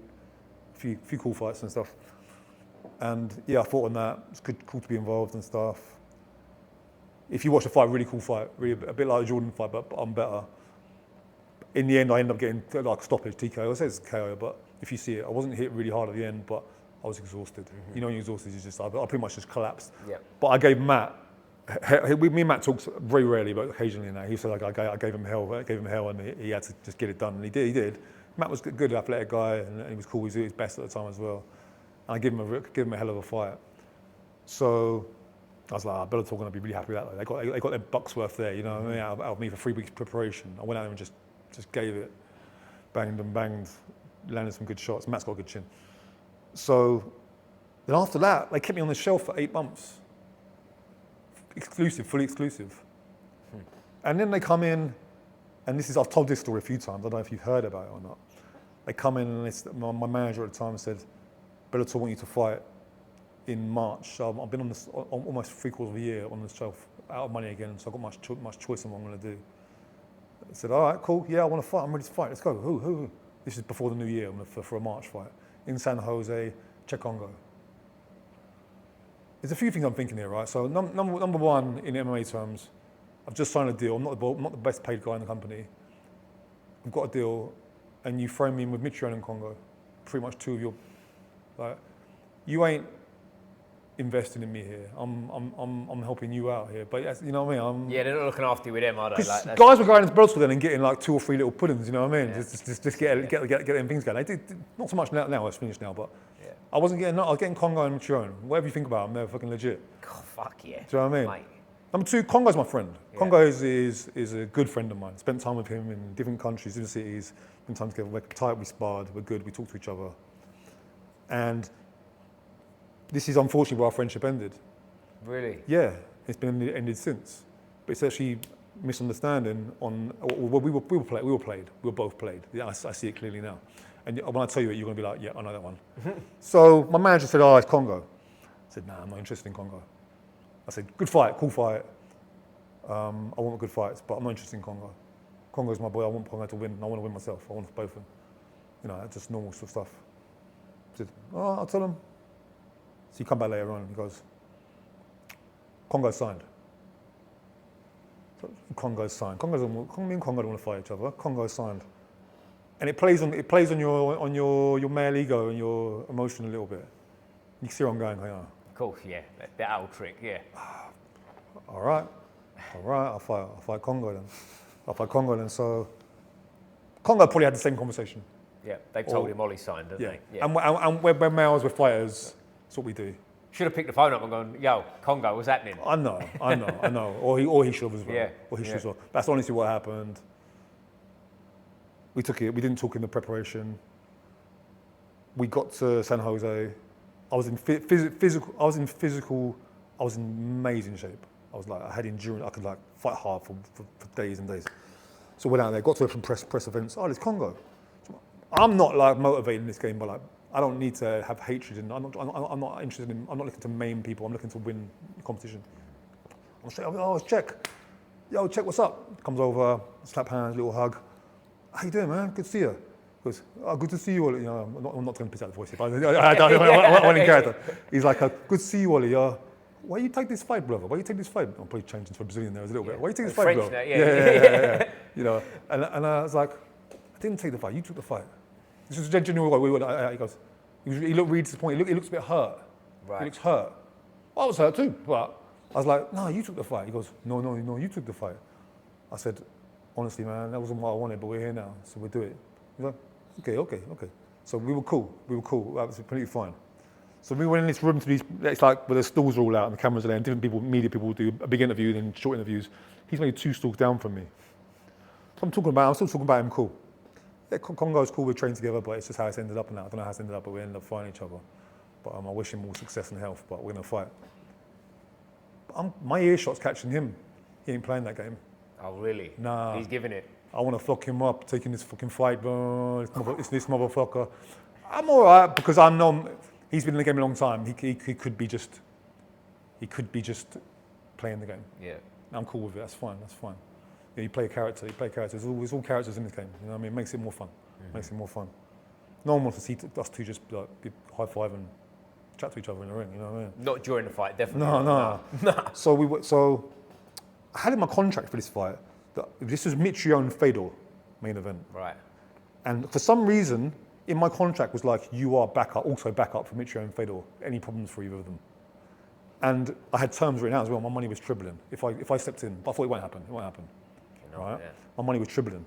[SPEAKER 1] A few cool fights and stuff. And yeah, I fought on that. It's cool to be involved and stuff. If you watch the fight, really cool fight, really a bit like the Jordan fight, but I'm better. In the end, I ended up getting like stoppage, TKO. I say it's KO, but if you see it, I wasn't hit really hard at the end, but I was exhausted. Mm-hmm. You know, when you're exhausted, I pretty much just collapsed.
[SPEAKER 2] Yeah. Me and Matt talked very rarely, but occasionally now. He said I gave him hell, and he had to just get it done, and he did. Matt was a good athletic guy, and he was cool. He was his best at the time as well. And I gave him a hell of a fight. So I was like, Bellator going to be really happy with that. They got their bucks worth there, you know what I mean, out of me for 3 weeks preparation. I went out there and just gave it, banged, landed some good shots. Matt's got a good chin. So then after that, they kept me on the shelf for 8 months. Fully exclusive. And then they come in, and I've told this story a few times. I don't know if you've heard about it or not. They come in, and my manager at the time said, Bellator want you to fight in March. So I've been on this almost 3/4 of a year on the shelf, out of money again. So I've got much choice in what I'm going to do. I said, all right, cool. Yeah, I want to fight. I'm ready to fight. Let's go. Who? This is before the new year. For a March fight in San Jose, Czech Congo. There's a few things I'm thinking here, right? So number one in MMA terms, I've just signed a deal. I'm not the best paid guy in the company. I've got a deal, and you throw me in with Mitrione and Congo, pretty much two of your. Like, you ain't investing in me here. I'm helping you out here. But you know what I mean? Yeah, they're not looking after you with them, are they?
[SPEAKER 1] Like, guys were going to Bellator then and getting like 2 or 3 little puddings. You know what I mean? Yeah. Just get them things going. They did not so much now. It's finished now, but yeah. I was getting Congo and Mitrione. Whatever you think about them, they're fucking legit.
[SPEAKER 2] God, fuck yeah.
[SPEAKER 1] Do you know what I mean?
[SPEAKER 2] Mate.
[SPEAKER 1] Number 2, Congo's my friend.
[SPEAKER 2] Yeah.
[SPEAKER 1] Congo is a good friend of mine. Spent time with him in different countries, different cities. Spent time together. We're tight. We sparred. We're good. We talk to each other. And this is unfortunately where our friendship ended.
[SPEAKER 2] Really?
[SPEAKER 1] Yeah, it's been ended since. But it's actually misunderstanding on, well, we were both played. Yeah, I see it clearly now. And when I tell you it, you're going to be like, yeah, I know that one. So my manager said, oh, it's Congo. I said, nah, I'm not interested in Congo. I said, good fight, cool fight. I want good fights, but I'm not interested in Congo. Congo's my boy, I want Congo to win, and I want to win myself. I want both of them. You know, that's just normal sort of stuff. I said, oh, I'll tell him. So he come back later on and he goes, Congo signed. Congo signed. Me and Congo don't want to fight each other. Congo signed. And it plays on your male ego and your emotion a little bit. You see where I'm going, yeah.
[SPEAKER 2] Of course, yeah. That old trick, yeah.
[SPEAKER 1] All right, I'll fight Congo then. So Congo probably had the same conversation.
[SPEAKER 2] Yeah, they told him Oli signed, didn't they?
[SPEAKER 1] Yeah. And when males were fighters, that's what we do.
[SPEAKER 2] Should have picked the phone up and gone, yo, Congo, what's happening?
[SPEAKER 1] I know. Or he should have as well.
[SPEAKER 2] Yeah.
[SPEAKER 1] Or he should as well. That's honestly what happened. We took it. We didn't talk in the preparation. We got to San Jose. I was in physical. I was in amazing shape. I was like, I had endurance. I could like fight hard for days and days. So went out there, got to some press events. Oh, there's Congo. I'm not like motivated in this game, but like I don't need to have hatred, and I'm not interested in. I'm not looking to maim people. I'm looking to win the competition. I'm straight up. Oh, it's Czech. Yo, Czech, what's up? Comes over, slap hands, little hug. How you doing, man? Good to see you. Goes, oh, good to see you, Oli. You know, I'm not going to piss out the voice here, but I want in character. He's like, good to see you, Oli. Why you take this fight, brother? Why you take this fight? I'm probably changed into a Brazilian there a little bit. Why you take this fight,
[SPEAKER 2] French
[SPEAKER 1] bro?
[SPEAKER 2] now,
[SPEAKER 1] Yeah. You know, and I was like, I didn't take the fight. You took the fight. This was genuine. He goes, he looked really disappointed. He looks a bit hurt.
[SPEAKER 2] Right.
[SPEAKER 1] He looks hurt. I was hurt too, but I was like, no, you took the fight. He goes, no, you took the fight. I said, honestly, man, that wasn't what I wanted, but we're here now, so we'll do it. He's like, okay. So we were cool. That was completely fine. So we went in this room to these, it's like where the stalls are all out and the cameras are there and different people, media people do a big interview and short interviews. He's made 2 stalls down from me. So I'm still talking about him cool. Yeah, Congo's cool, we trained together, but it's just how it's ended up now. I don't know how it's ended up, but we ended up fighting each other. But I wish him more success and health, but we're going to fight. My earshot's catching him. He ain't playing that game.
[SPEAKER 2] Oh, really?
[SPEAKER 1] Nah.
[SPEAKER 2] He's giving it.
[SPEAKER 1] I want to fuck him up, taking this fucking fight, it's this motherfucker. I'm all right, because I know he's been in the game a long time. He could be just playing the game.
[SPEAKER 2] Yeah.
[SPEAKER 1] I'm cool with it, that's fine. Yeah, you play a character, There's all characters in this game, you know what I mean? It makes it more fun. No one wants to see us two just like high five and chat to each other in the ring, you know what I mean?
[SPEAKER 2] Not during the fight, definitely.
[SPEAKER 1] No. So I had in my contract for this fight that this was Mitrione Fedor main event.
[SPEAKER 2] Right.
[SPEAKER 1] And for some reason, in my contract was like, you are also backup for Mitrione Fedor. Any problems for either of them? And I had terms written out as well. My money was tripling if I stepped in. But I thought it won't happen. Right? Yeah. My money was tripling,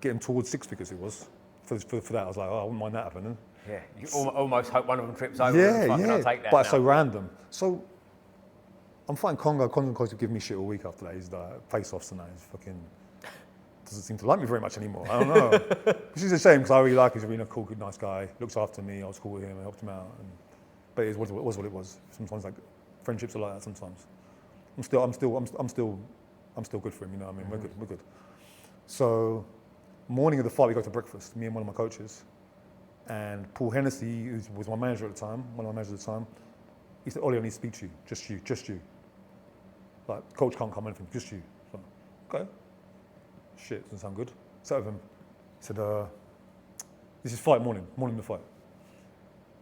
[SPEAKER 1] getting towards 6 figures. It was for that. I was like, oh, I wouldn't mind that happening.
[SPEAKER 2] Yeah, you almost hope one of them trips over.
[SPEAKER 1] Yeah.
[SPEAKER 2] I'll take that.
[SPEAKER 1] But it's so random. So I'm fighting Congo. Congo's giving me shit all week after that. He's like face-offs and that. He's fucking doesn't seem to like me very much anymore. I don't know. Which is a shame because I really like him. He's a really cool, good, nice guy. Looks after me. I was cool with him. I helped him out. But it was what it was. Sometimes like friendships are like that. Sometimes I'm still good for him. You know what I mean? Mm-hmm. We're good. So morning of the fight, we go to breakfast. Me and one of my coaches, and Paul Hennessy, who was my manager at the time, he said, Oli, I need to speak to you. Just you. Like, coach can't come anything, just you. So, okay. Shit, doesn't sound good. Sat with him. He said, this is fight morning of the fight.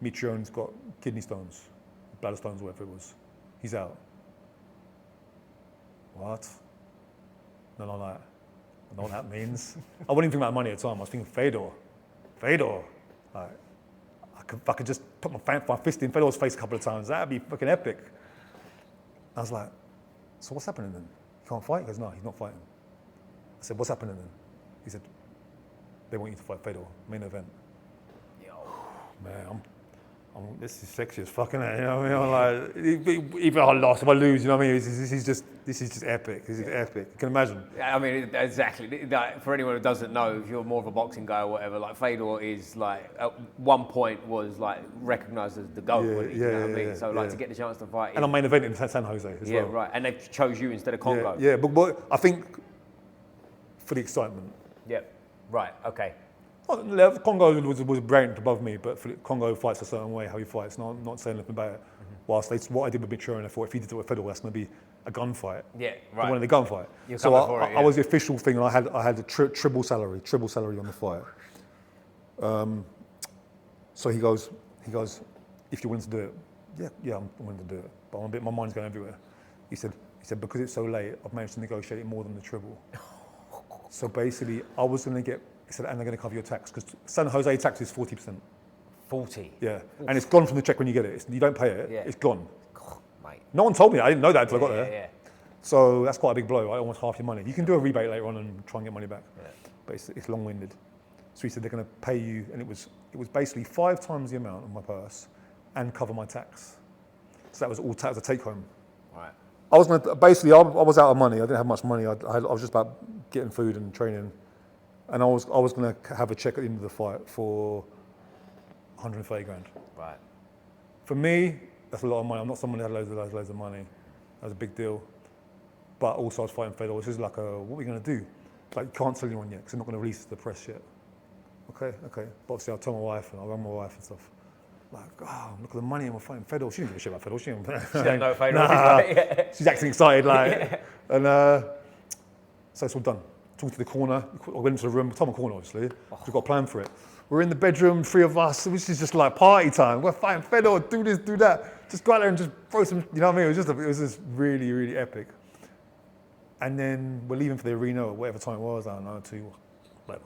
[SPEAKER 1] Mitrione's got kidney stones, bladder stones, whatever it was. He's out. What? No, like, I know what that means. I wasn't even thinking about money at the time. I was thinking Fedor. Like, if I could just put my fist in Fedor's face a couple of times, that'd be fucking epic. I was like, so what's happening then? He can't fight? He goes, no, he's not fighting. I said, what's happening then? He said, they want you to fight Fedor, main event.
[SPEAKER 2] Yo.
[SPEAKER 1] Man, this is sexy as fucking it, you know what I mean? I'm like, even if I lost, if I lose, you know what I mean? This is just epic. This is epic. You can imagine.
[SPEAKER 2] Yeah, I mean, exactly. Like, for anyone who doesn't know, if you're more of a boxing guy or whatever, like Fedor is like at one point was like recognised as the GOAT. You know what I mean? So like to get the chance to fight.
[SPEAKER 1] And I'm main event in San Jose as well.
[SPEAKER 2] Yeah, right. And they chose you instead of Congo.
[SPEAKER 1] Yeah, but I think for the excitement.
[SPEAKER 2] Yeah. Right. Okay.
[SPEAKER 1] Congo was ranked above me, but Congo fights a certain way, how he fights, not saying anything about it. Whilst what I did with Mitchell, and I thought if he did it with Fedor, that's going to be a gunfight.
[SPEAKER 2] Yeah, right.
[SPEAKER 1] I wanted a gunfight. So I was the official thing, and I had a triple salary on the fight. So he goes, if you're willing to do it, yeah, I'm willing to do it. But I'm a bit, my mind's going everywhere. He said, because it's so late, I've managed to negotiate it more than the triple. So basically, I was going to get, he said, and they're going to cover your tax, because San Jose tax is 40%.
[SPEAKER 2] 40?
[SPEAKER 1] Yeah, and it's gone from the check when you get it. You don't pay it, it's gone.
[SPEAKER 2] God, mate.
[SPEAKER 1] No one told me that. I didn't know that until I got there.
[SPEAKER 2] Yeah.
[SPEAKER 1] So that's quite a big blow, right? Almost half your money. You can do a rebate later on and try and get money back, but it's long-winded. So he said they're going to pay you, and it was basically 5 times the amount of my purse and cover my tax. So that was all tax, a take home.
[SPEAKER 2] Right.
[SPEAKER 1] I was going to, basically, I was out of money. I didn't have much money. I was just about getting food and training. And I was going to have a check at the end of the fight for 130 grand.
[SPEAKER 2] Right.
[SPEAKER 1] For me, that's a lot of money. I'm not someone who had loads of money. That was a big deal. But also I was fighting Fedor. This is like, what are we going to do? Like, you can't tell anyone yet, because they're not going to release it to the press yet. Okay. But obviously I'll tell my wife, and I'll run my wife and stuff. Like, look at the money, and we're fighting Fedor. She didn't give a shit about Fedor. She
[SPEAKER 2] don't know Fedor.
[SPEAKER 1] Nah, she's acting excited, like. And so it's all done. Talking to the corner. I went into the room. Tom corner, obviously. We've got a plan for it. We're in the bedroom, 3 of us. This is just like party time. We're fighting Fedor. Do this, do that. Just go out there and just throw some. You know what I mean? It was just really, really epic. And then we're leaving for the arena or whatever time it was. I don't know, 2, whatever.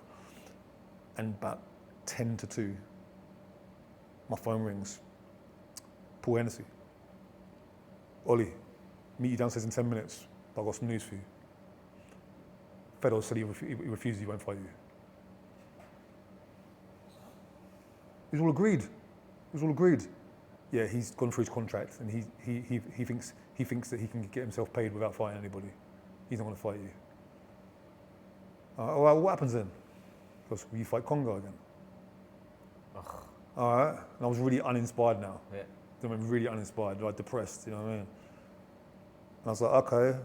[SPEAKER 1] And about 10 to 2, my phone rings. Paul Hennessy. Oli, meet you downstairs in 10 minutes. I've got some news for you. Fedor said he refuses, he won't fight you. It was all agreed. Yeah, he's gone through his contract, and he thinks that he can get himself paid without fighting anybody. He's not going to fight you. Well, what happens then? Because will you fight Congo again?
[SPEAKER 2] Ugh.
[SPEAKER 1] All right. And I was really uninspired now.
[SPEAKER 2] Yeah.
[SPEAKER 1] I mean, really uninspired, like depressed. You know what I mean? And I was like, okay,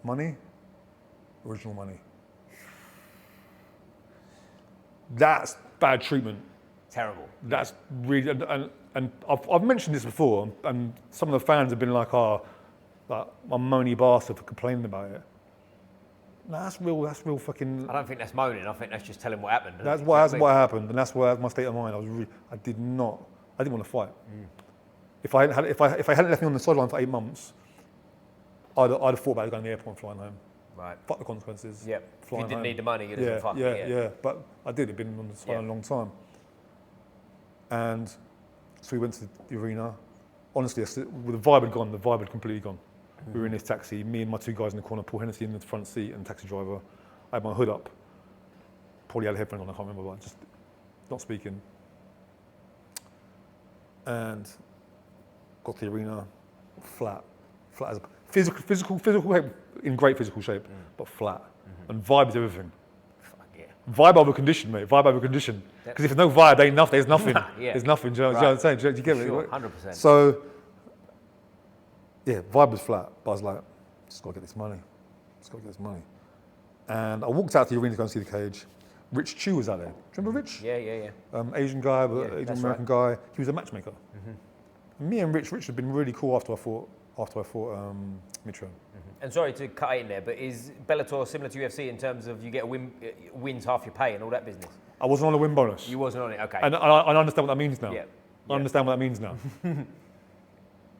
[SPEAKER 1] money, original money. That's bad treatment.
[SPEAKER 2] Terrible.
[SPEAKER 1] That's really, and I've mentioned this before, and some of the fans have been like, like I'm moany bastard for complaining about it. No, that's real fucking.
[SPEAKER 2] I don't think that's moaning. I think that's just telling what happened.
[SPEAKER 1] That's what happened, and that's my state of mind. I didn't want to fight. If I hadn't left me on the sideline for 8 months, I'd have thought about going to the airport and flying home.
[SPEAKER 2] Right.
[SPEAKER 1] Fuck the consequences.
[SPEAKER 2] Yeah. If you didn't need the money, you'd have fucked it.
[SPEAKER 1] Yeah. But I did. I'd been on the sideline a long time. And so we went to the arena. Honestly, the vibe had gone. The vibe had completely gone. We were in this taxi, me and my 2 guys in the corner, Paul Hennessy in the front seat, and the taxi driver. I had my hood up. Probably had headphones on, I can't remember, but just not speaking. And got to the arena, flat as a physical shape, in great physical shape, but flat. And vibe is everything.
[SPEAKER 2] Fuck yeah.
[SPEAKER 1] Vibe over condition, mate. Vibe over condition. Because if there's no vibe, there's nothing. There's nothing. Do you know what I'm saying? Do you get
[SPEAKER 2] Sure,
[SPEAKER 1] it?
[SPEAKER 2] 100%.
[SPEAKER 1] So, yeah, vibe was flat, but I was like, just got to get this money. And I walked out to the arena to go and see the cage. Rich Chu was out there. Do you remember Rich?
[SPEAKER 2] Yeah.
[SPEAKER 1] Asian guy, Asian American guy. He was a matchmaker. And me and Rich had been really cool after I fought Mitchell.
[SPEAKER 2] And sorry to cut in there, but is Bellator similar to UFC in terms of you get a wins half your pay and all that business?
[SPEAKER 1] I wasn't on a win bonus.
[SPEAKER 2] You wasn't on it, okay.
[SPEAKER 1] And I understand what that means now.
[SPEAKER 2] Yeah.
[SPEAKER 1] I understand what that means now.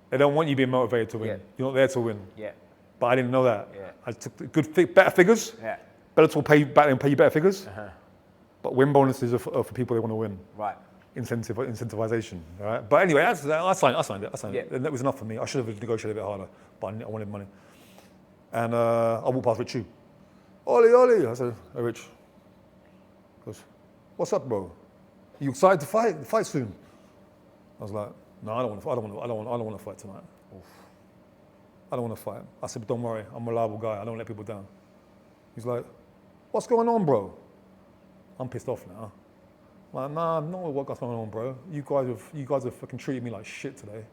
[SPEAKER 1] They don't want you being motivated to win.
[SPEAKER 2] Yeah.
[SPEAKER 1] You're not there to win.
[SPEAKER 2] Yeah.
[SPEAKER 1] But I didn't know that.
[SPEAKER 2] Yeah.
[SPEAKER 1] I took better figures.
[SPEAKER 2] Yeah.
[SPEAKER 1] Bellator will pay you better figures. But win bonuses are for people that want to win.
[SPEAKER 2] Right.
[SPEAKER 1] Incentivization. All right. But anyway, I signed it.
[SPEAKER 2] Yeah.
[SPEAKER 1] And that was enough for me. I should have negotiated a bit harder, but I wanted money. And I walked past Rich Chu. Oli. I said, hey Rich. He goes, what's up, bro? You excited to fight? Fight soon. I was like, no, I don't want to fight tonight. Oof. I don't want to fight. I said, but don't worry, I'm a reliable guy. I don't let people down. He's like, what's going on, bro? I'm pissed off now. I'm like, nah, no, what's going on, bro? You guys have fucking treated me like shit today.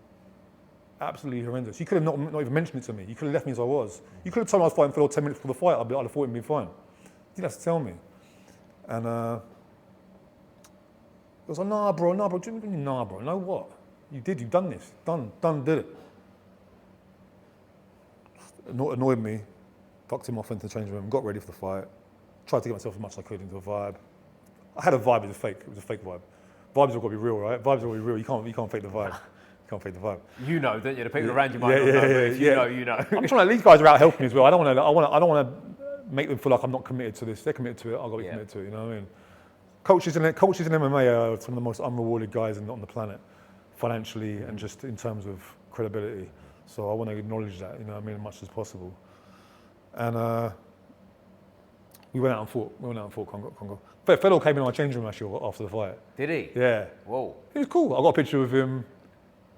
[SPEAKER 1] Absolutely horrendous. You could have not even mentioned it to me. You could have left me as I was. You could have told me I was fighting for 10 minutes before the fight. I'd have thought it'd been fine. You didn't have to tell me. And I was like, nah, bro. Nah, bro. No, what? You've done this. Did it. Annoyed me. Fucked him off into the changing room. Got ready for the fight. Tried to get myself as much as I could into a vibe. I had a vibe. It was fake. It was a fake vibe. Vibes have got to be real, right? Vibes have got to be real. You can't fake the vibe. You can't fake the vibe.
[SPEAKER 2] You know, don't you? The people around you might not know. If you know, you know.
[SPEAKER 1] I'm trying to. These guys are out helping me as well. I don't want to make them feel like I'm not committed to this. They're committed to it. I've got to be committed to it. You know what I mean? Coaches in MMA are some of the most unrewarded guys on the planet, financially and just in terms of credibility. So I want to acknowledge that. You know what I mean, as much as possible. And we went out and fought Congo. Fellow came in our changing room actually after the fight.
[SPEAKER 2] Did he?
[SPEAKER 1] Yeah.
[SPEAKER 2] Whoa.
[SPEAKER 1] He was cool. I got a picture with him.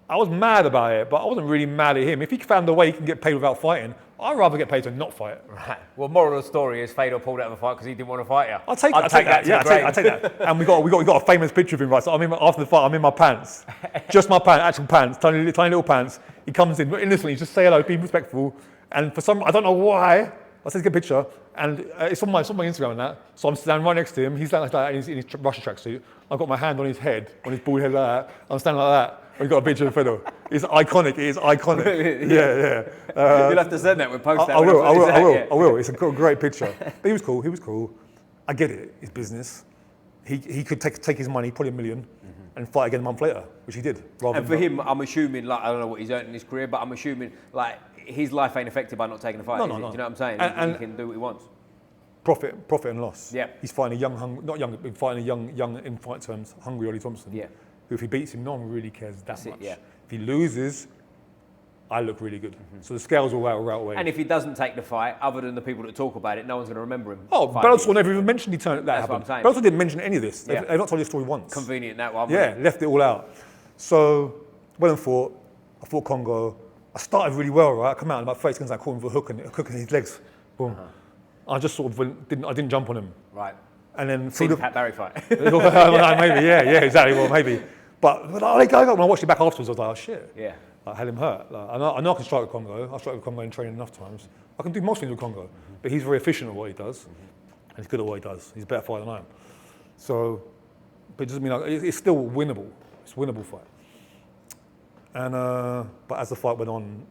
[SPEAKER 1] I was mad about it, but I wasn't really mad at him. If he found a way he can get paid without fighting, I'd rather get paid to not fight.
[SPEAKER 2] Right. Well, moral of the story is Fedor pulled out of a fight because he didn't want to fight you.
[SPEAKER 1] I'll take that. Yeah, I take that. And we got a famous picture of him, right? So after the fight, I'm in my pants, just my pants, actual pants, tiny little pants. He comes in innocently, just say hello, being respectful. And for some, I don't know why, I said, get a picture, and it's on my Instagram and that. So I'm standing right next to him. He's standing like that in his Russia tracksuit. I've got my hand on his head, on his bald head like that. I'm standing like that. We've got a picture of Fedor. It's iconic. It is iconic. Yeah.
[SPEAKER 2] You'll have to send that. We'll post that.
[SPEAKER 1] I will. It's a great picture. But he was cool. I get it. It's business. He could take his money, put $1 million, and fight again a month later, which he did.
[SPEAKER 2] And for him, I'm assuming, like, I don't know what he's earned in his career, but I'm assuming, like, his life ain't affected by not taking a fight.
[SPEAKER 1] No.
[SPEAKER 2] Do you know what I'm saying?
[SPEAKER 1] And
[SPEAKER 2] he can do what he wants.
[SPEAKER 1] Profit and loss.
[SPEAKER 2] Yeah. He's
[SPEAKER 1] fighting fighting a young in fight terms, hungry Oli Thompson.
[SPEAKER 2] Yeah.
[SPEAKER 1] Who, if he beats him, no one really cares that much.
[SPEAKER 2] Yeah.
[SPEAKER 1] If he loses, I look really good. So the scales will outweigh.
[SPEAKER 2] And if he doesn't take the fight, other than the people that talk about it, no one's going to remember him.
[SPEAKER 1] Oh, Bellator never even mentioned that happened.
[SPEAKER 2] That's what I'm saying.
[SPEAKER 1] Bellator didn't mention any of this. They've not told the story once.
[SPEAKER 2] Convenient that one.
[SPEAKER 1] Yeah, left it all out. So went and fought. I fought Congo. I started really well, right? I come out in about 30 seconds, I caught him with a hook in his legs. Boom. I just sort of didn't jump on him.
[SPEAKER 2] Right.
[SPEAKER 1] And then
[SPEAKER 2] through the Pat Barry fight.
[SPEAKER 1] Maybe, yeah, exactly. Well, maybe. But when I watched it back afterwards, I was like, oh shit.
[SPEAKER 2] Yeah.
[SPEAKER 1] I had him hurt. Like, I know I can strike with Congo. I strike with Congo in training enough times. I can do most things with Congo, but he's very efficient at what he does, and he's good at what he does. He's a better fighter than I am. So, but it doesn't mean it's still winnable. It's a winnable fight. And but as the fight went on,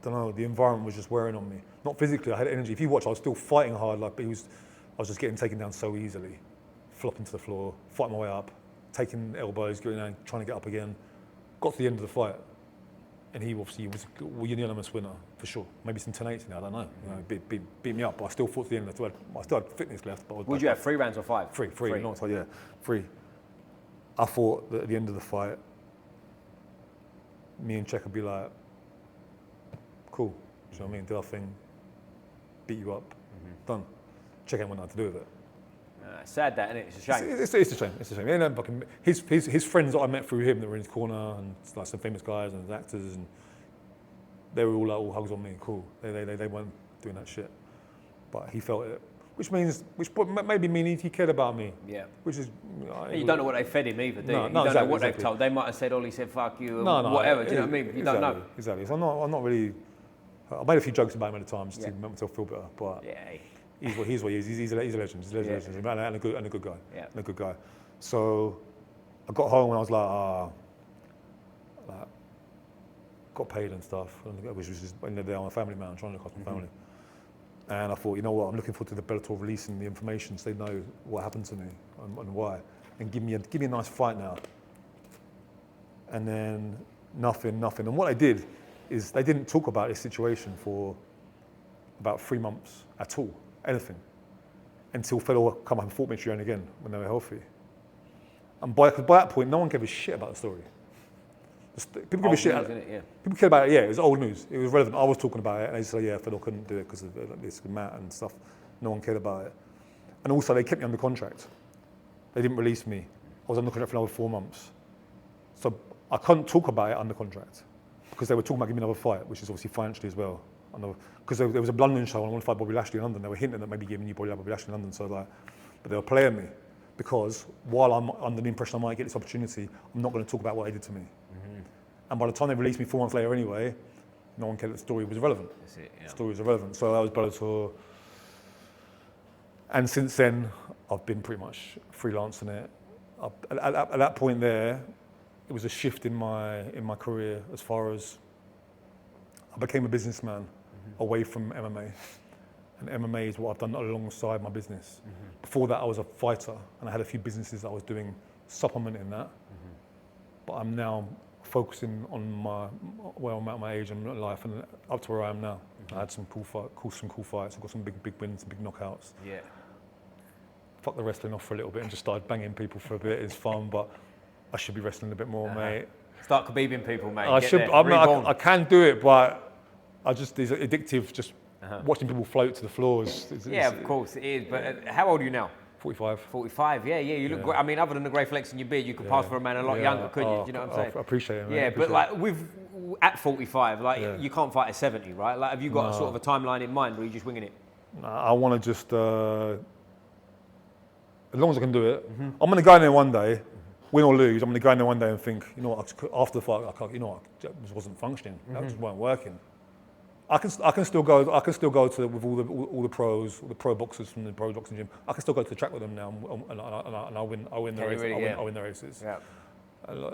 [SPEAKER 1] I don't know, the environment was just wearing on me. Not physically, I had energy. If you watch, I was still fighting hard, but I was just getting taken down so easily, flopping to the floor, fighting my way up, taking elbows, going down, trying to get up again. Got to the end of the fight, and he obviously was a unanimous winner for sure. Maybe some 10-8 now, I don't know. Beat me up, but I still fought to the end. I still had fitness left. But
[SPEAKER 2] would you have 3 rounds or 5?
[SPEAKER 1] Three. Three. I thought that at the end of the fight, me and Czech would be like, cool, do you know what I mean? Did our thing, beat you up, done. Czech ain't want nothing to do with it.
[SPEAKER 2] Sad that, isn't it? It's a shame.
[SPEAKER 1] It's a shame. You know, his friends that I met through him that were in his corner, and like some famous guys and actors, and they were all like all hugs on me, cool. They weren't doing that shit, but he felt it, which maybe mean he cared about me. Yeah. Which is
[SPEAKER 2] you don't know what they fed him either, do you? You don't know what they've told. They might have said, Ollie said fuck you, or whatever. Do you know what I mean? You don't know.
[SPEAKER 1] Exactly. So I'm not really. I made a few jokes about him at the time just to make myself feel better, but. Yeah. He's what he is. He's a legend. He's a legend. And a good guy. Yeah. And a good guy. So I got home and I was like, got paid and stuff, which was just in the day I'm a family man, I'm trying to look after my family. And I thought, you know what, I'm looking forward to the Bellator releasing the information so they know what happened to me and why, and give me a nice fight now. And then nothing. And what they did is they didn't talk about this situation for about 3 months at all. Anything, until Fedor come and fought Mitrione again when they were healthy. And by that point, no one gave a shit about the story. People give a shit. People cared about it. Yeah, it was old news. It was relevant. I was talking about it, and they said, "Yeah, Fedor couldn't do it because of this Matt and stuff." No one cared about it. And also, they kept me under contract. They didn't release me. I was under contract for another 4 months. So I couldn't talk about it under contract because they were talking about giving me another fight, which is obviously financially as well. Because there was a London show, and I wanted to fight Bobby Lashley in London. They were hinting at maybe giving you Bobby Lashley in London, so like, but they were playing me because while I'm under the impression I might get this opportunity, I'm not going to talk about what they did to me. Mm-hmm. And by the time they released me 4 months later anyway, no one cared that the story was irrelevant.
[SPEAKER 2] That's it, yeah.
[SPEAKER 1] The story was irrelevant. So that was Bellator. And since then, I've been pretty much freelancing it. At that point there, it was a shift in my career as far as I became a businessman away from MMA. And MMA is what I've done alongside my business. Mm-hmm. Before that, I was a fighter, and I had a few businesses that I was doing, supplementing that. Mm-hmm. But I'm now focusing on where I'm at my age and life, and up to where I am now. Mm-hmm. I had some cool fights. I got some big wins, big knockouts. Yeah. Fuck the wrestling off for a little bit and just started banging people for a bit. It's fun, but I should be wrestling a bit more, mate.
[SPEAKER 2] Start khabibing people, mate.
[SPEAKER 1] I can do it, but it's addictive. Just watching people float to the floors.
[SPEAKER 2] Of course it is. But how old are you now?
[SPEAKER 1] 45.
[SPEAKER 2] 45, yeah. You look great. I mean, other than the grey flex in your beard, you could pass for a man a lot younger, couldn't you? Do you know what I'm saying?
[SPEAKER 1] I appreciate it, mate.
[SPEAKER 2] Yeah, but like at 45, you can't fight at 70, right? Like, have you got a sort of a timeline in mind, or are you just winging it?
[SPEAKER 1] I want to just, as long as I can do it, I'm going to go in there one day, win or lose. I'm going to go in there one day and think, you know what? After the fight, it just wasn't functioning. That just weren't working. I can still go to with all the pros, all the pro boxers from the pro boxing gym. I can still go to the track with them now, and I win the race. I win the races. Yeah.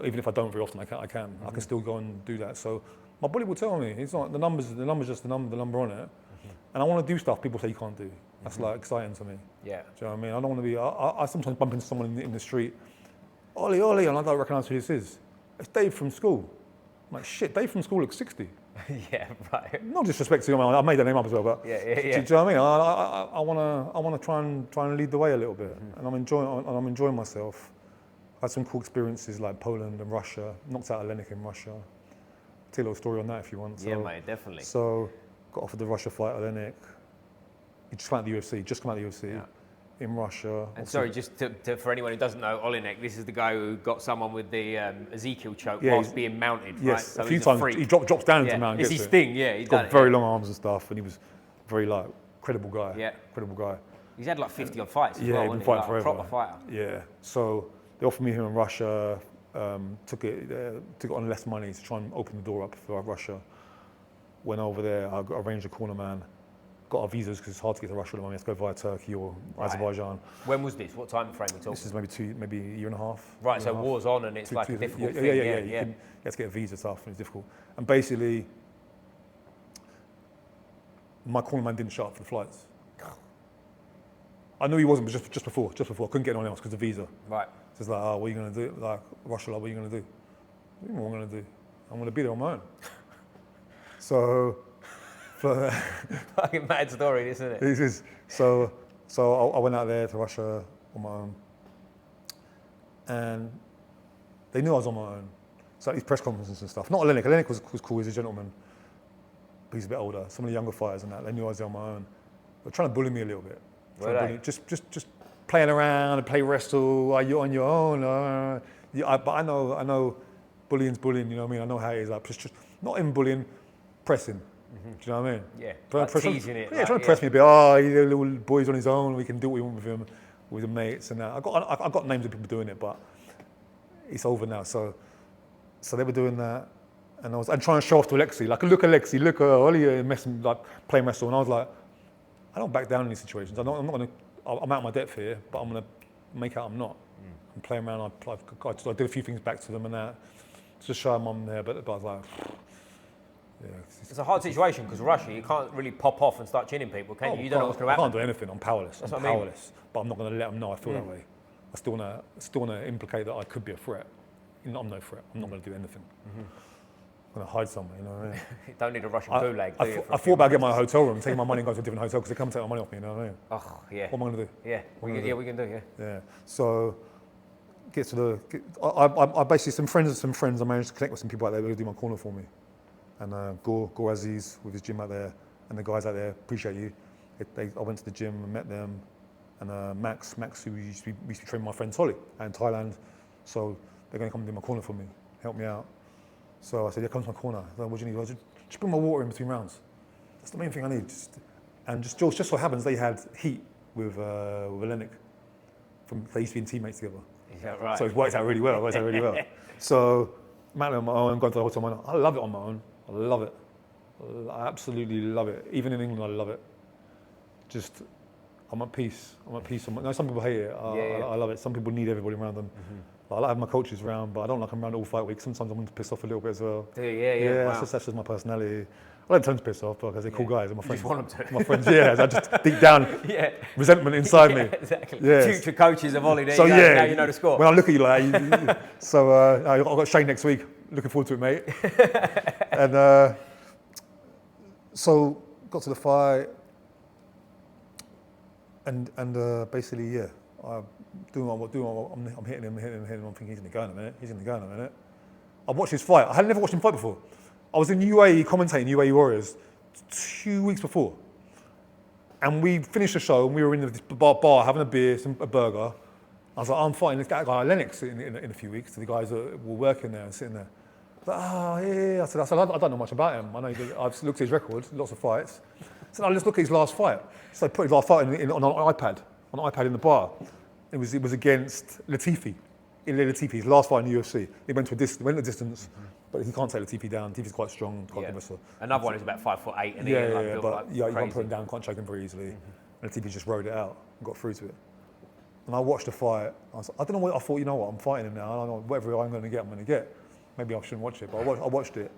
[SPEAKER 1] Even if I don't very often, I can. I can still go and do that. So my body will tell me. It's not the numbers. The number's just the number on it. And I want to do stuff people say you can't do. That's like exciting to me. Yeah. Do you know what I mean? I don't want to be. I sometimes bump into someone in the street, Oli, and I don't recognise who this is. It's Dave from school. I'm like, shit, Dave from school looks 60.
[SPEAKER 2] Yeah, right.
[SPEAKER 1] No disrespect to him, I made that name up as well, but
[SPEAKER 2] yeah.
[SPEAKER 1] Do you know what I mean? I want to try and lead the way a little bit, and I'm enjoying myself. I had some cool experiences like Poland and Russia. Knocked out Olenek in Russia. I'll tell you a little story on that if you want.
[SPEAKER 2] Yeah, mate, definitely.
[SPEAKER 1] So got offered the Russia fight, Olenek. He just came out of the UFC, in Russia.
[SPEAKER 2] And sorry, just for anyone who doesn't know, Olenek, this is the guy who got someone with the Ezekiel choke whilst being mounted, right?
[SPEAKER 1] Yes, so a few times. He drops down into the mount.
[SPEAKER 2] It's his thing,
[SPEAKER 1] He's got very long arms and stuff, and he was very credible guy. Yeah. Credible guy.
[SPEAKER 2] He's had like 50 on fights as well,
[SPEAKER 1] he's been fighting forever.
[SPEAKER 2] A proper fighter.
[SPEAKER 1] Yeah. So they offered me him in Russia, took it on less money to try and open the door up for Russia. Went over there, I arranged a corner man. Got our visas because it's hard to get to Russia at the moment. Let's go via Turkey or Azerbaijan.
[SPEAKER 2] When was this? What time frame are we talking?
[SPEAKER 1] This is maybe a year and a half.
[SPEAKER 2] Right, so war's on and it's like a difficult thing.
[SPEAKER 1] Yeah. You have to get a visa stuff and it's difficult. And basically, my corner man didn't show up for the flights. I knew he wasn't, but just before, I couldn't get anyone else because of the visa. Right. So it's like, what are you going to do? Like, Russia, what are you going to do? What am I going to do? I'm going to be there on my own. So.
[SPEAKER 2] Fucking mad story, isn't it?
[SPEAKER 1] This is so I went out there to Russia on my own, and they knew I was on my own. So at these press conferences and stuff. Not Olenek. Olenek was cool. He's a gentleman, but he's a bit older. Some of the younger fighters and that, they knew I was on my own. They were trying to bully me a little bit. Just playing around and play wrestle. Are you on your own? But I know, bullying's bullying. You know what I mean? I know how it is. Like just not even bullying, pressing. Do you know what I mean?
[SPEAKER 2] Yeah,
[SPEAKER 1] teasing
[SPEAKER 2] it.
[SPEAKER 1] Yeah, trying to press me a bit. He's a little boy's on his own. We can do what we want with him, with the mates and that. I got names of people doing it, but it's over now. So they were doing that, and I'm trying to show off to Alexi. Like, look, Alexi, look, Oli, playing wrestle. And I was like, I don't back down in these situations. I'm out of my depth here, but I'm gonna make out I'm not. I'm playing around. I did a few things back to them and that, just show them I'm there. But I was like. Yeah,
[SPEAKER 2] it's a hard situation because Russia, you can't really pop off and start chinning people, can you? You don't know what's going to happen.
[SPEAKER 1] I can't do anything. I'm powerless. I'm powerless. But I'm not going to let them know I feel that way. I still want to implicate that I could be a threat. I'm no threat. I'm not going to do anything. I'm going to hide somewhere. You know what I mean?
[SPEAKER 2] You don't need a Russian bootleg, do you?
[SPEAKER 1] I thought about getting my hotel room, taking my money and going to a different hotel because they come take my money off me. You know what I mean?
[SPEAKER 2] Oh yeah.
[SPEAKER 1] What am I going to do?
[SPEAKER 2] Yeah, we can do.
[SPEAKER 1] Yeah. So. I basically some friends. I managed to connect with some people out there who do my corner for me. And Gore Aziz with his gym out there, and the guys out there, appreciate you. I went to the gym and met them, and Max, who used to train my friend Oli out in Thailand, so they're going to come and do my corner for me. help me out. So I said, yeah, come to my corner. I said, what do you need? I said, just bring my water in between rounds. That's the main thing I need. Just so happens they had heat with Olenek. They used to be teammates together.
[SPEAKER 2] Yeah, right.
[SPEAKER 1] So it worked out really well. So, man, on my own, going to the hotel on my own. I love it on my own. I love it. I absolutely love it. Even in England, I love it. Just, I'm at peace. No, some people hate it. I love it. Some people need everybody around them. I like having my coaches around, but I don't like them around all fight week. Sometimes I want to piss off a little bit as well.
[SPEAKER 2] Yeah.
[SPEAKER 1] Wow. That's just my personality. I don't tend to piss off because they're cool guys. They're my friends.
[SPEAKER 2] You just want them to.
[SPEAKER 1] My friends, I just deep down, resentment inside me.
[SPEAKER 2] Exactly.
[SPEAKER 1] Yes.
[SPEAKER 2] Future coaches of Oli,
[SPEAKER 1] so
[SPEAKER 2] now you know the score.
[SPEAKER 1] When I look at you like, so I've got Shane next week. Looking forward to it, mate. And so got to the fight, and basically, I'm hitting him. I'm thinking he's gonna go in a minute. I watched his fight. I had never watched him fight before. I was in UAE commentating UAE Warriors 2 weeks before. And we finished the show and we were in the bar having a beer, a burger. I was like, I'm fighting this guy Lennox in a few weeks. The guys that were working there and sitting there. I said, I don't know much about him. I know I've looked at his record, lots of fights. I said, let's look at his last fight. So I put his last fight on an iPad in the bar. It was against Latifi. Latifi's last fight in the UFC. He went the distance, but he can't take Latifi down. Latifi's quite strong, quite good wrestler.
[SPEAKER 2] Another one is about 5'8", and
[SPEAKER 1] you
[SPEAKER 2] crazy.
[SPEAKER 1] can't put him down, can't choke him very easily. And Latifi just rode it out and got through to it. And I watched the fight. I don't know what I thought. You know what? I'm fighting him now. I don't know whatever I'm going to get. Maybe I shouldn't watch it, but I watched it.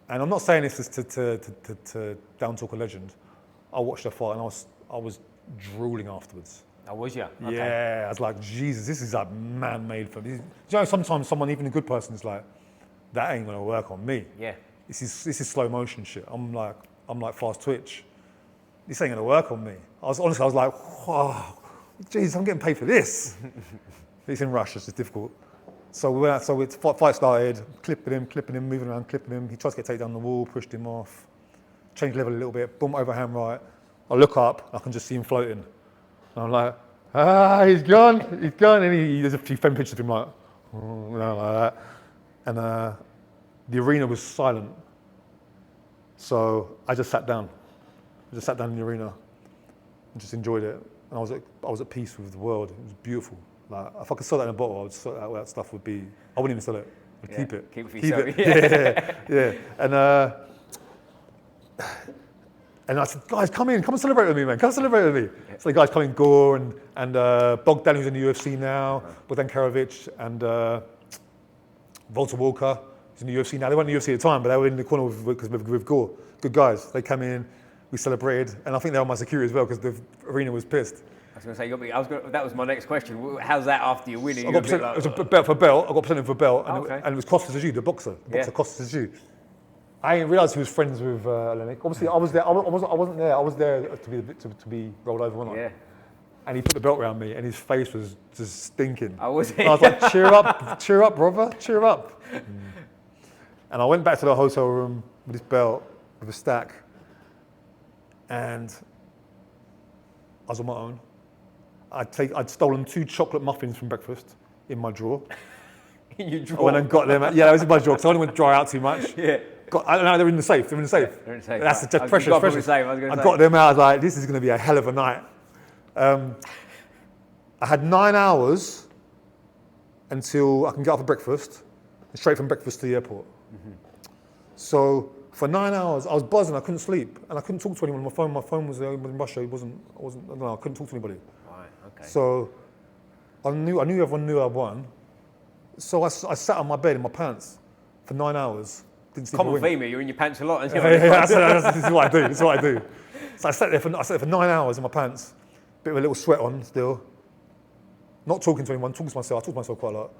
[SPEAKER 1] And I'm not saying this to down talk a legend. I watched the fight and I was drooling afterwards.
[SPEAKER 2] Oh, was you? Okay.
[SPEAKER 1] Yeah, I was like, Jesus, this is like man-made for me. You know, sometimes someone, even a good person, is like, that ain't gonna work on me.
[SPEAKER 2] Yeah.
[SPEAKER 1] This is slow motion shit. I'm like fast twitch. This ain't gonna work on me. I was like, wow, Jesus, I'm getting paid for this. It's in Russia, it's just difficult. So we went out, fight started, clipping him, moving around, clipping him. He tried to get taken down the wall, pushed him off, changed level a little bit, boom, overhand right. I look up, I can just see him floating. And I'm like, he's gone. And there's a few fan pictures of him like that. And the arena was silent. So I just sat down. In the arena and just enjoyed it. And I was at peace with the world. It was beautiful. Like, if I could sell that in a bottle, I would sell that where that stuff would be. I wouldn't even sell it. I'd keep it.
[SPEAKER 2] Keep it for yourself.
[SPEAKER 1] Yeah. And I said, guys, come and celebrate with me, man. Come celebrate with me. Yeah. So the guys come in, Gore and Bogdan, who's in the UFC now, Bogdan Karovic, and Walter Walker, who's in the UFC now. They weren't in the UFC at the time, but they were in the corner with Gore. Good guys. They came in, we celebrated, and I think they were my security as well because the arena was pissed.
[SPEAKER 2] I was going to say, that was my next question. How's that after you win?
[SPEAKER 1] It was a belt for belt. I got presented for a belt, and it was Costas Agiu, the boxer. Costas Agiu. I didn't realise he was friends with Olenek. Obviously, I was there. I wasn't there. I was there to be rolled over, wasn't I?
[SPEAKER 2] Yeah.
[SPEAKER 1] And he put the belt around me, and his face was just stinking.
[SPEAKER 2] I was
[SPEAKER 1] like, cheer up, brother, cheer up. And I went back to the hotel room with this belt, with a stack, and I was on my own. I'd stolen 2 chocolate muffins from breakfast in my drawer.
[SPEAKER 2] In your drawer?
[SPEAKER 1] I went and got them. Yeah, that was in my drawer because I didn't want to dry out too much.
[SPEAKER 2] Yeah.
[SPEAKER 1] No, they're in the safe. That's the precious. I got them out. I was like, this is going to be a hell of a night. I had 9 hours until I can get up for breakfast, and straight from breakfast to the airport. So for 9 hours, I was buzzing. I couldn't sleep, and I couldn't talk to anyone. My phone was in Russia. I couldn't talk to anybody.
[SPEAKER 2] Right. Okay.
[SPEAKER 1] So I knew everyone knew I won. So I sat on my bed in my pants for 9 hours.
[SPEAKER 2] Common theme, you're in your pants a lot.
[SPEAKER 1] This is what I do. So I sat there for 9 hours in my pants, bit of a little sweat on still, not talking to anyone, talking to myself. I talk to myself quite a lot.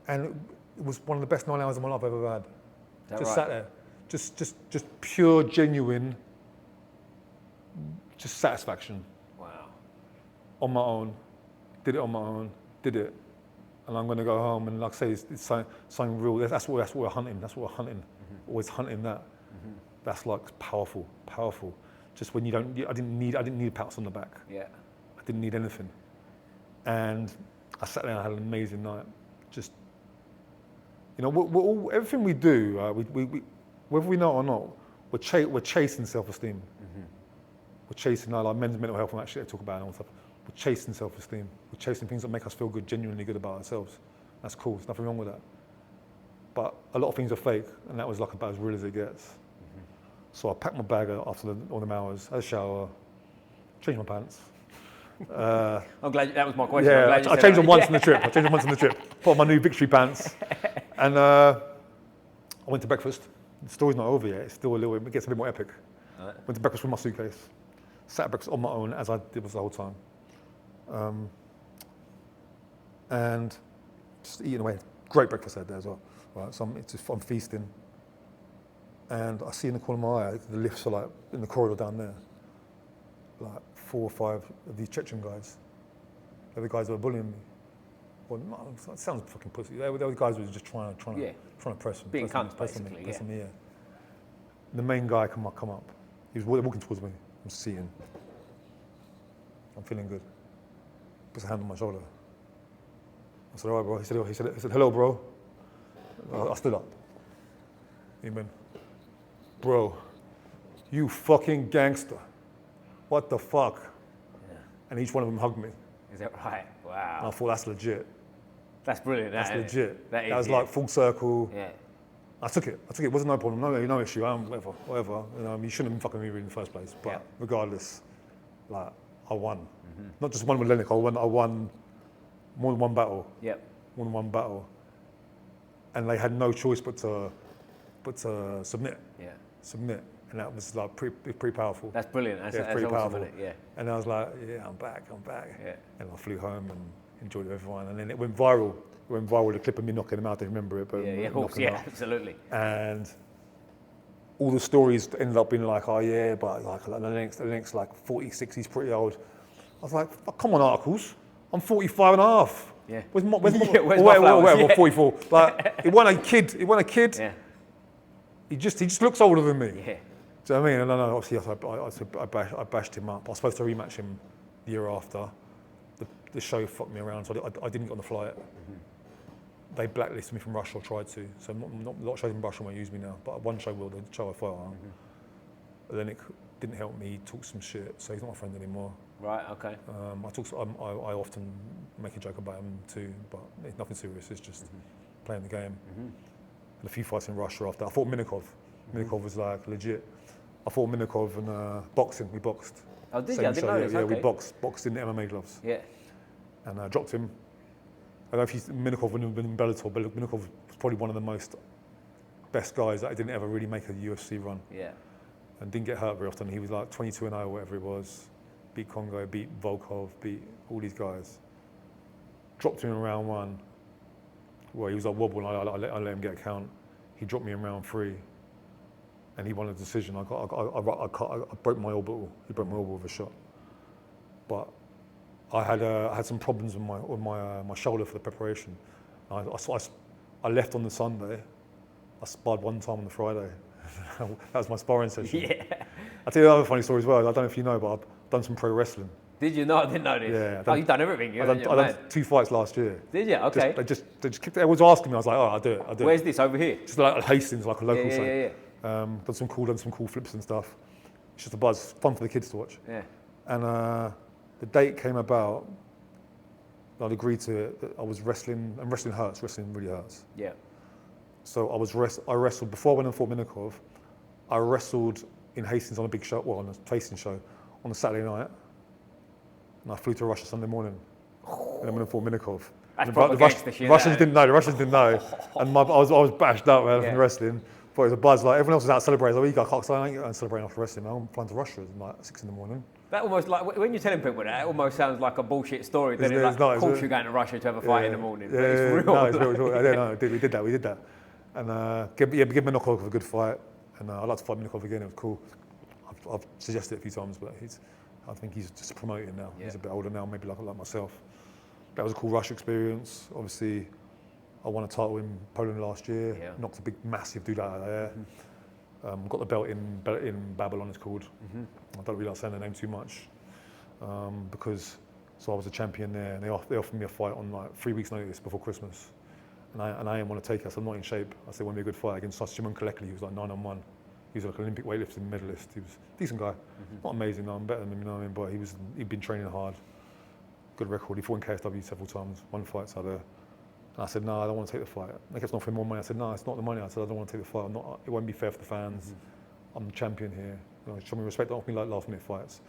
[SPEAKER 1] And it was one of the best 9 hours of my life I've ever had. Just sat there, just pure, genuine, just satisfaction.
[SPEAKER 2] Wow.
[SPEAKER 1] On my own, did it on my own, did it. And I'm going to go home and, like I say, it's something real. That's what we're hunting. Always hunting that. That's like powerful. Just when I didn't need pats on the back.
[SPEAKER 2] Yeah.
[SPEAKER 1] I didn't need anything. And I sat there and I had an amazing night. Just, you know, everything we do, we whether we know it or not, we're chasing self-esteem. Mm-hmm. We're chasing like men's mental health and that shit I talk about and all stuff. We're chasing self-esteem. We're chasing things that make us feel good, genuinely good about ourselves. That's cool. There's nothing wrong with that. But a lot of things are fake, and that was like about as real as it gets. Mm-hmm. So I packed my bag after all them hours, had a shower, changed my pants.
[SPEAKER 2] I'm glad that was my question.
[SPEAKER 1] Yeah, I changed them once on the trip. Put on my new victory pants, and I went to breakfast. The story's not over yet. It's still it gets a bit more epic. Right. Went to breakfast with my suitcase. Sat at breakfast on my own, as I did the whole time. And just eating away. Great breakfast I had there as well. Right, so I'm feasting. And I see in the corner of my eye, the lifts are like in the corridor down there. Like 4 or 5 of these Chechen guys. They're the guys that were bullying me. Well, no, it sounds fucking pussy. They were the guys who were just trying to press me.
[SPEAKER 2] Being cunts, basically,
[SPEAKER 1] pressing me, yeah. The main guy come up. He was walking towards me. I'm seeing. I'm feeling good. Puts a hand on my shoulder. I said, all right, bro. He said, hello, bro. I stood up. He went, bro, you fucking gangster. What the fuck? Yeah. And each one of them hugged me.
[SPEAKER 2] Is that right? Wow.
[SPEAKER 1] And I thought, that's legit.
[SPEAKER 2] That's brilliant.
[SPEAKER 1] That's legit. That was like full circle. Yeah. I took it. It wasn't no problem. No issue. Whatever. You know, you shouldn't have been fucking me in the first place. But regardless, like, I won. Mm-hmm. Not just one with Lennox. I won more than one battle. Yep. More than one battle. And they had no choice but to submit. Yeah. Submit. And that was like pretty powerful.
[SPEAKER 2] That's brilliant. That's
[SPEAKER 1] pretty
[SPEAKER 2] awesome,
[SPEAKER 1] powerful.
[SPEAKER 2] Isn't it? Yeah.
[SPEAKER 1] And I was like, yeah, I'm back. Yeah. And I flew home and enjoyed it with everyone. And then it went viral. The clip of me knocking him out. I don't remember it, but
[SPEAKER 2] absolutely.
[SPEAKER 1] And all the stories ended up being like, oh yeah, but like the next like 46, he's pretty old. I was like, come on, articles. I'm 45 and a half.
[SPEAKER 2] Yeah.
[SPEAKER 1] Where's my 44. Like, it wasn't a kid. Yeah. He just looks older than me. Yeah. Do you know what I mean? And then obviously I bashed him up. I was supposed to rematch him the year after. The show fucked me around, so I didn't get on the flight. Mm-hmm. They blacklisted me from Russia, or tried to. So not a lot of shows in Russia won't use me now, but one show will, the show I fought on. Mm-hmm. But then it didn't help me. He talked some shit, so he's not my friend anymore.
[SPEAKER 2] Right, okay.
[SPEAKER 1] I often make a joke about him too, but it's nothing serious. It's just playing the game. Mm-hmm. And a few fights in Russia after. I fought Minikov. Mm-hmm. Minikov was like legit. I fought Minikov and boxing. We boxed.
[SPEAKER 2] Oh, did you? I didn't know this.
[SPEAKER 1] Yeah, we boxed in the MMA gloves.
[SPEAKER 2] Yeah.
[SPEAKER 1] And I dropped him. I don't know if Minikov would have been in Bellator, but Minikov was probably one of the most best guys that didn't ever really make a UFC run. Yeah. And didn't get hurt very often. He was like 22-0, whatever it was. Beat Congo, beat Volkov, beat all these guys. Dropped him in round 1, where he was like wobbling. I let him get a count. He dropped me in round 3, and he won a decision. I broke my orbital. He broke my orbital with a shot. But I had some problems with my shoulder for the preparation. I left on the Sunday. I sparred one time on the Friday. That was my sparring session. Yeah. I'll tell you another funny story as well. I don't know if you know, but I've done some pro wrestling.
[SPEAKER 2] Did you know? I didn't know this. Yeah. You've done everything.
[SPEAKER 1] I've done 2 fights last year.
[SPEAKER 2] Did you? Okay.
[SPEAKER 1] They was asking me. I was like, oh, I'll do it.
[SPEAKER 2] Where's this? Over here?
[SPEAKER 1] Just like Hastings, like a local site. Done some cool flips and stuff. It's just a buzz, fun for the kids to watch. Yeah. And the date came about. I'd agreed to it. I was wrestling, and wrestling hurts. Wrestling really hurts. Yeah. So I wrestled before I went and fought Minikov. I wrestled in Hastings on a big show, on a tasting show, on a Saturday night. And I flew to Russia Sunday morning. And I went and fought Minikov. The Russians didn't know. And I was bashed up, man, from the wrestling. Thought it was a buzz. Like, everyone else was out celebrating. I was like, I ain't celebrating after wrestling. I'm flying to Russia at like 6 in the morning.
[SPEAKER 2] That almost, like, when you're telling people that, it almost sounds like a bullshit story. Then of course you're going to Russia to have a fight in the morning. Yeah, it's real.
[SPEAKER 1] No, it's real. We did that. And give Minikov a good fight. And I'd like to fight Minikov again. It was cool. I've suggested it a few times, but I think he's just promoting now. Yeah. He's a bit older now, maybe like myself. That was a cool Russia experience. Obviously, I won a title in Poland last year. Yeah. Knocked a big, massive dude out of there. Mm-hmm. Got the belt in Babylon, it's called. Mm-hmm. I don't really like saying the name too much because So I was a champion there, and they offered me a fight on like 3 weeks' notice before Christmas. And I didn't want to take it. I said, I'm not in shape. I said, it won't be a good fight against Shimon Kalekli, who was like 9-on-1. He was like an Olympic weightlifting medalist. He was a decent guy. Not amazing, no, I'm better than him, you know what I mean? But he'd been training hard. Good record. He fought in KSW several times, won fights out there. And I said, no, I don't want to take the fight. They kept offering more money. I said, no, it's not the money. I said, I don't want to take the fight. It won't be fair for the fans. I'm the champion here. You know, show me respect. Don't offer me like last-minute fights.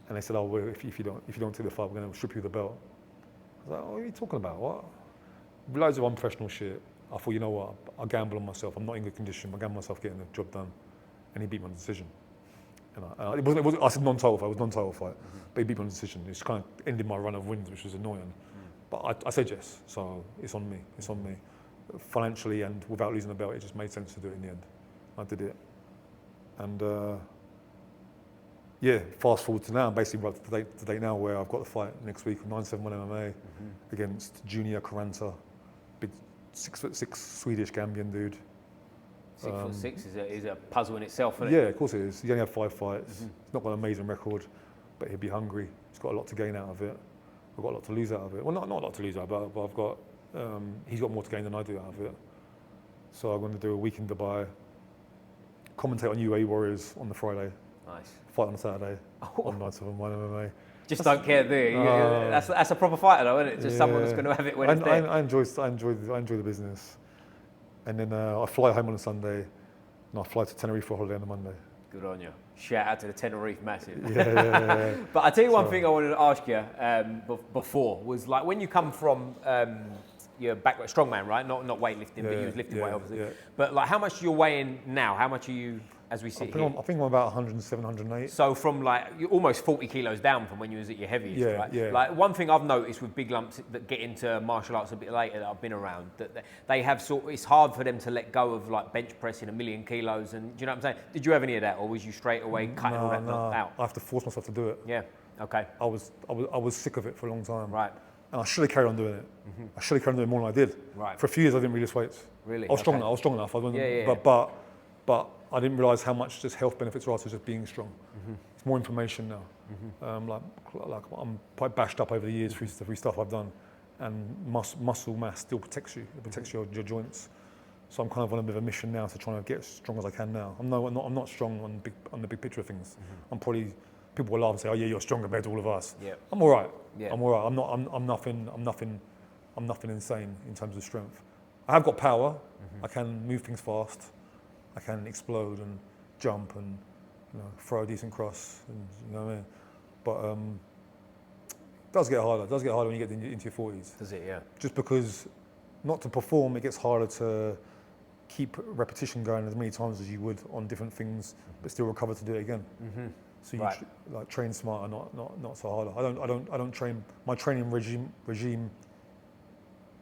[SPEAKER 1] And they said, oh, well, if you don't take the fight, we're going to strip you the belt. I was like, what are you talking about? What? Loads of unprofessional shit. I thought, you know what? I'll gamble on myself. I'm not in good condition. I'll gamble on myself getting the job done. And he beat me on decision. And it wasn't, I said non-title fight. It was non-title fight. But he beat me on decision. It's kind of ended my run of wins, which was annoying. But I said yes. So it's on me. It's on me. Financially and without losing the belt, it just made sense to do it in the end. I did it. And yeah, fast forward to now, I'm basically right to date now where I've got the fight next week of 971 MMA against Junior Caranta, big 6'6" Swedish Gambian dude.
[SPEAKER 2] 6'6" is a puzzle in itself, isn't it?
[SPEAKER 1] Yeah, of course it is. He only had 5 fights. He's not got an amazing record, but he'll be hungry. He's got a lot to gain out of it. I've got a lot to lose out of it. Well, not a lot to lose out of it, but I've got, he's got more to gain than I do out of it. So I'm going to do a week in Dubai, commentate on UAE Warriors on the Friday.
[SPEAKER 2] Nice.
[SPEAKER 1] Fight on the Saturday on 971 MMA.
[SPEAKER 2] Just don't care, do you? That's a proper fighter, though, isn't it? Just someone that's going to have it when it's there.
[SPEAKER 1] I enjoy the business, and then I fly home on a Sunday, and I fly to Tenerife for a holiday on a Monday.
[SPEAKER 2] Good on you. Shout out to the Tenerife massive.
[SPEAKER 1] Yeah.
[SPEAKER 2] But I tell you one thing I wanted to ask you before was like when you come from your background, strongman, right? Not weightlifting, but you was lifting weight, obviously. Yeah. But like, how much you're weighing now? How much are you as we sit here?
[SPEAKER 1] I think I'm about 107, 108.
[SPEAKER 2] So from like, you're almost 40 kilos down from when you was at your heaviest, right?
[SPEAKER 1] Yeah.
[SPEAKER 2] Like one thing I've noticed with big lumps that get into martial arts a bit later that I've been around, that they have it's hard for them to let go of like bench pressing 1,000,000 kilos. And do you know what I'm saying? Did you have any of that, or was you straight away cutting all that out?
[SPEAKER 1] I have to force myself to do it.
[SPEAKER 2] Yeah. Okay.
[SPEAKER 1] I was sick of it for a long time.
[SPEAKER 2] Right.
[SPEAKER 1] And I should have carried on doing it. I should have carried on doing more than I did.
[SPEAKER 2] Right.
[SPEAKER 1] For a few years, I didn't really lift weights.
[SPEAKER 2] Really?
[SPEAKER 1] I was strong enough. I wasn't, but I didn't realise how much just health benefits are to just being strong. It's more information now. Like I'm quite bashed up over the years through stuff I've done, and muscle mass still protects you. It protects your joints. So I'm kind of on a bit of a mission now to try and get as strong as I can now. I'm not strong on the big picture of things. I'm probably, people will laugh and say, "Oh yeah, you're strong compared to all of us."
[SPEAKER 2] Yeah.
[SPEAKER 1] I'm all right.
[SPEAKER 2] Yeah.
[SPEAKER 1] I'm all right. I'm nothing insane in terms of strength. I have got power. I can move things fast. I can explode and jump and throw a decent cross. And, you know what I mean? But it does get harder. It does get harder when you get into your 40s.
[SPEAKER 2] Does it? Yeah.
[SPEAKER 1] Just because, not to perform, it gets harder to keep repetition going as many times as you would on different things, but still recover to do it again. So you like train smarter, not so harder. I don't train. My training regime